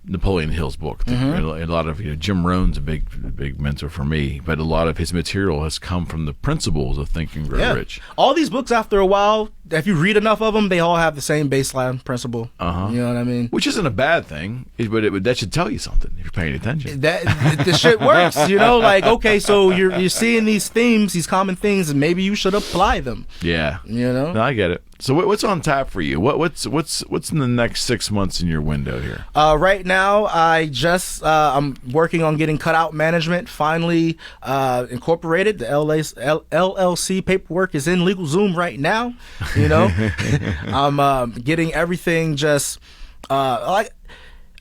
A: Napoleon Hill's book. A lot of Jim Rohn's a big mentor for me, but a lot of his material has come from the principles of Think and Grow Rich.
B: All these books, after a while, if you read enough of them, they all have the same baseline principle. You know what I mean?
A: Which isn't a bad thing, but that should tell you something if you're paying attention.
B: The shit works, like, okay, so you're seeing these themes, these common things, and maybe you should apply them.
A: No, I get it. So what's on tap for you? What's in the next 6 months in your window here?
B: Right now, I'm working on getting Cutout Management finally incorporated. The LLC paperwork is in LegalZoom right now. I'm getting everything just like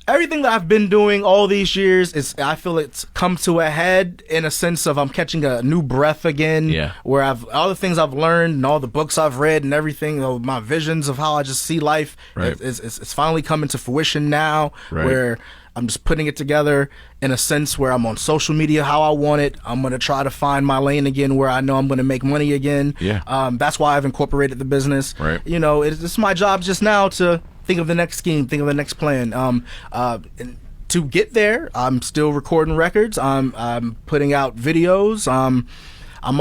B: everything that I've been doing all these years. I feel it's come to a head in a sense of I'm catching a new breath again. Where all the things I've learned and all the books I've read and everything, my visions of how I just see life, it's finally coming to fruition now. Where I'm just putting it together in a sense where I'm on social media how I want it. I'm going to try to find my lane again where I know I'm going to make money again. That's why I've incorporated the business. It's my job just now to think of the next scheme, think of the next plan. And to get there, I'm still recording records. I'm putting out videos. I'm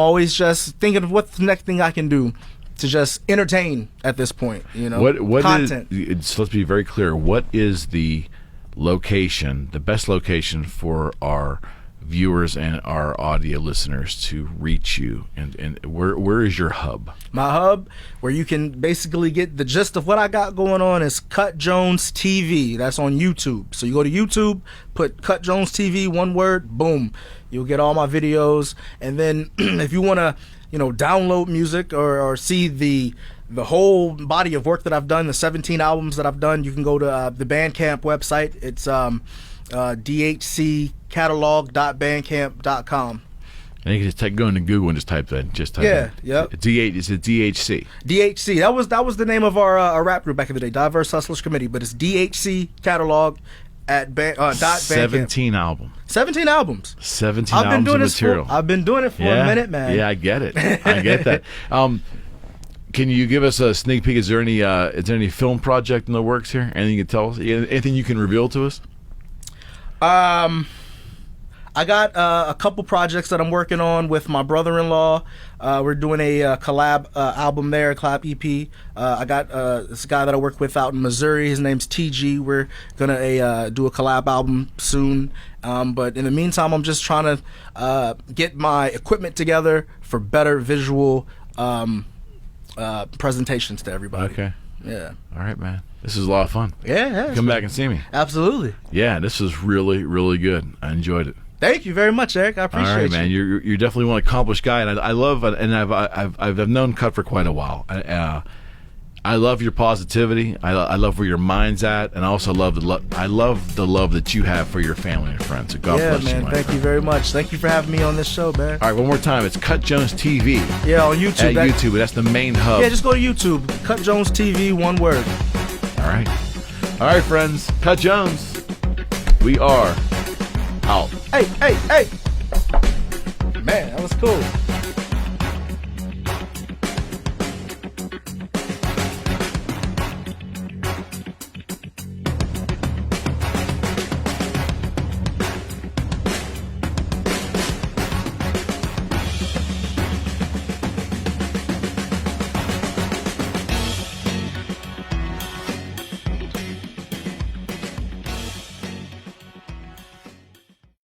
B: always just thinking of what's the next thing I can do to just entertain at this point.
A: What
B: content.
A: So let's be very clear. What is the best location for our viewers and our audio listeners to reach you, and where is your hub?
B: My hub, where you can basically get the gist of what I got going on, is Cut Jones TV. That's on YouTube. So you go to YouTube, put Cut Jones TV, one word, boom, you'll get all my videos. And then if you want to download music or see the whole body of work that I've done, the 17 albums that I've done, you can go to the Bandcamp website. It's dhccatalog.bandcamp.com.
A: And you can just go into Google and just type that.
B: Yep.
A: It's a DHC.
B: DHC. That was the name of our rap group back in the day, Diverse Hustlers Committee. But it's DHC catalog at dot
A: 17 albums.
B: 17 albums.
A: 17 albums of material.
B: I've been doing it for a minute, man.
A: Yeah, I get it. I get that. Can you give us a sneak peek? Is there any film project in the works here? Anything you can tell us? Anything you can reveal to us?
B: I got a couple projects that I'm working on with my brother-in-law. We're doing a collab album there, a collab EP. I got this guy that I work with out in Missouri. His name's TG. We're gonna do a collab album soon. But in the meantime, I'm just trying to get my equipment together for better visual presentations to everybody.
A: Okay.
B: Yeah.
A: All right, man. This is a lot of fun.
B: Yeah.
A: Come back and see me.
B: Absolutely.
A: Yeah, this is really, really good. I enjoyed it.
B: Thank you very much, Eric. I appreciate it.
A: All right, man. You're definitely one accomplished guy, and I love, and I've known Cut for quite a while. I love your positivity. I love where your mind's at, and I also love the love that you have for your family and friends. So God bless
B: man.
A: you, my
B: Thank
A: friend.
B: you very much. Thank you for having me on this show, man.
A: All right, one more time. It's Cut Jones TV.
B: Yeah, on YouTube.
A: At YouTube, that's the main hub.
B: Yeah, just go to YouTube. Cut Jones TV, one word.
A: All right, friends. Cut Jones. We are out.
B: Hey. Man, that was cool.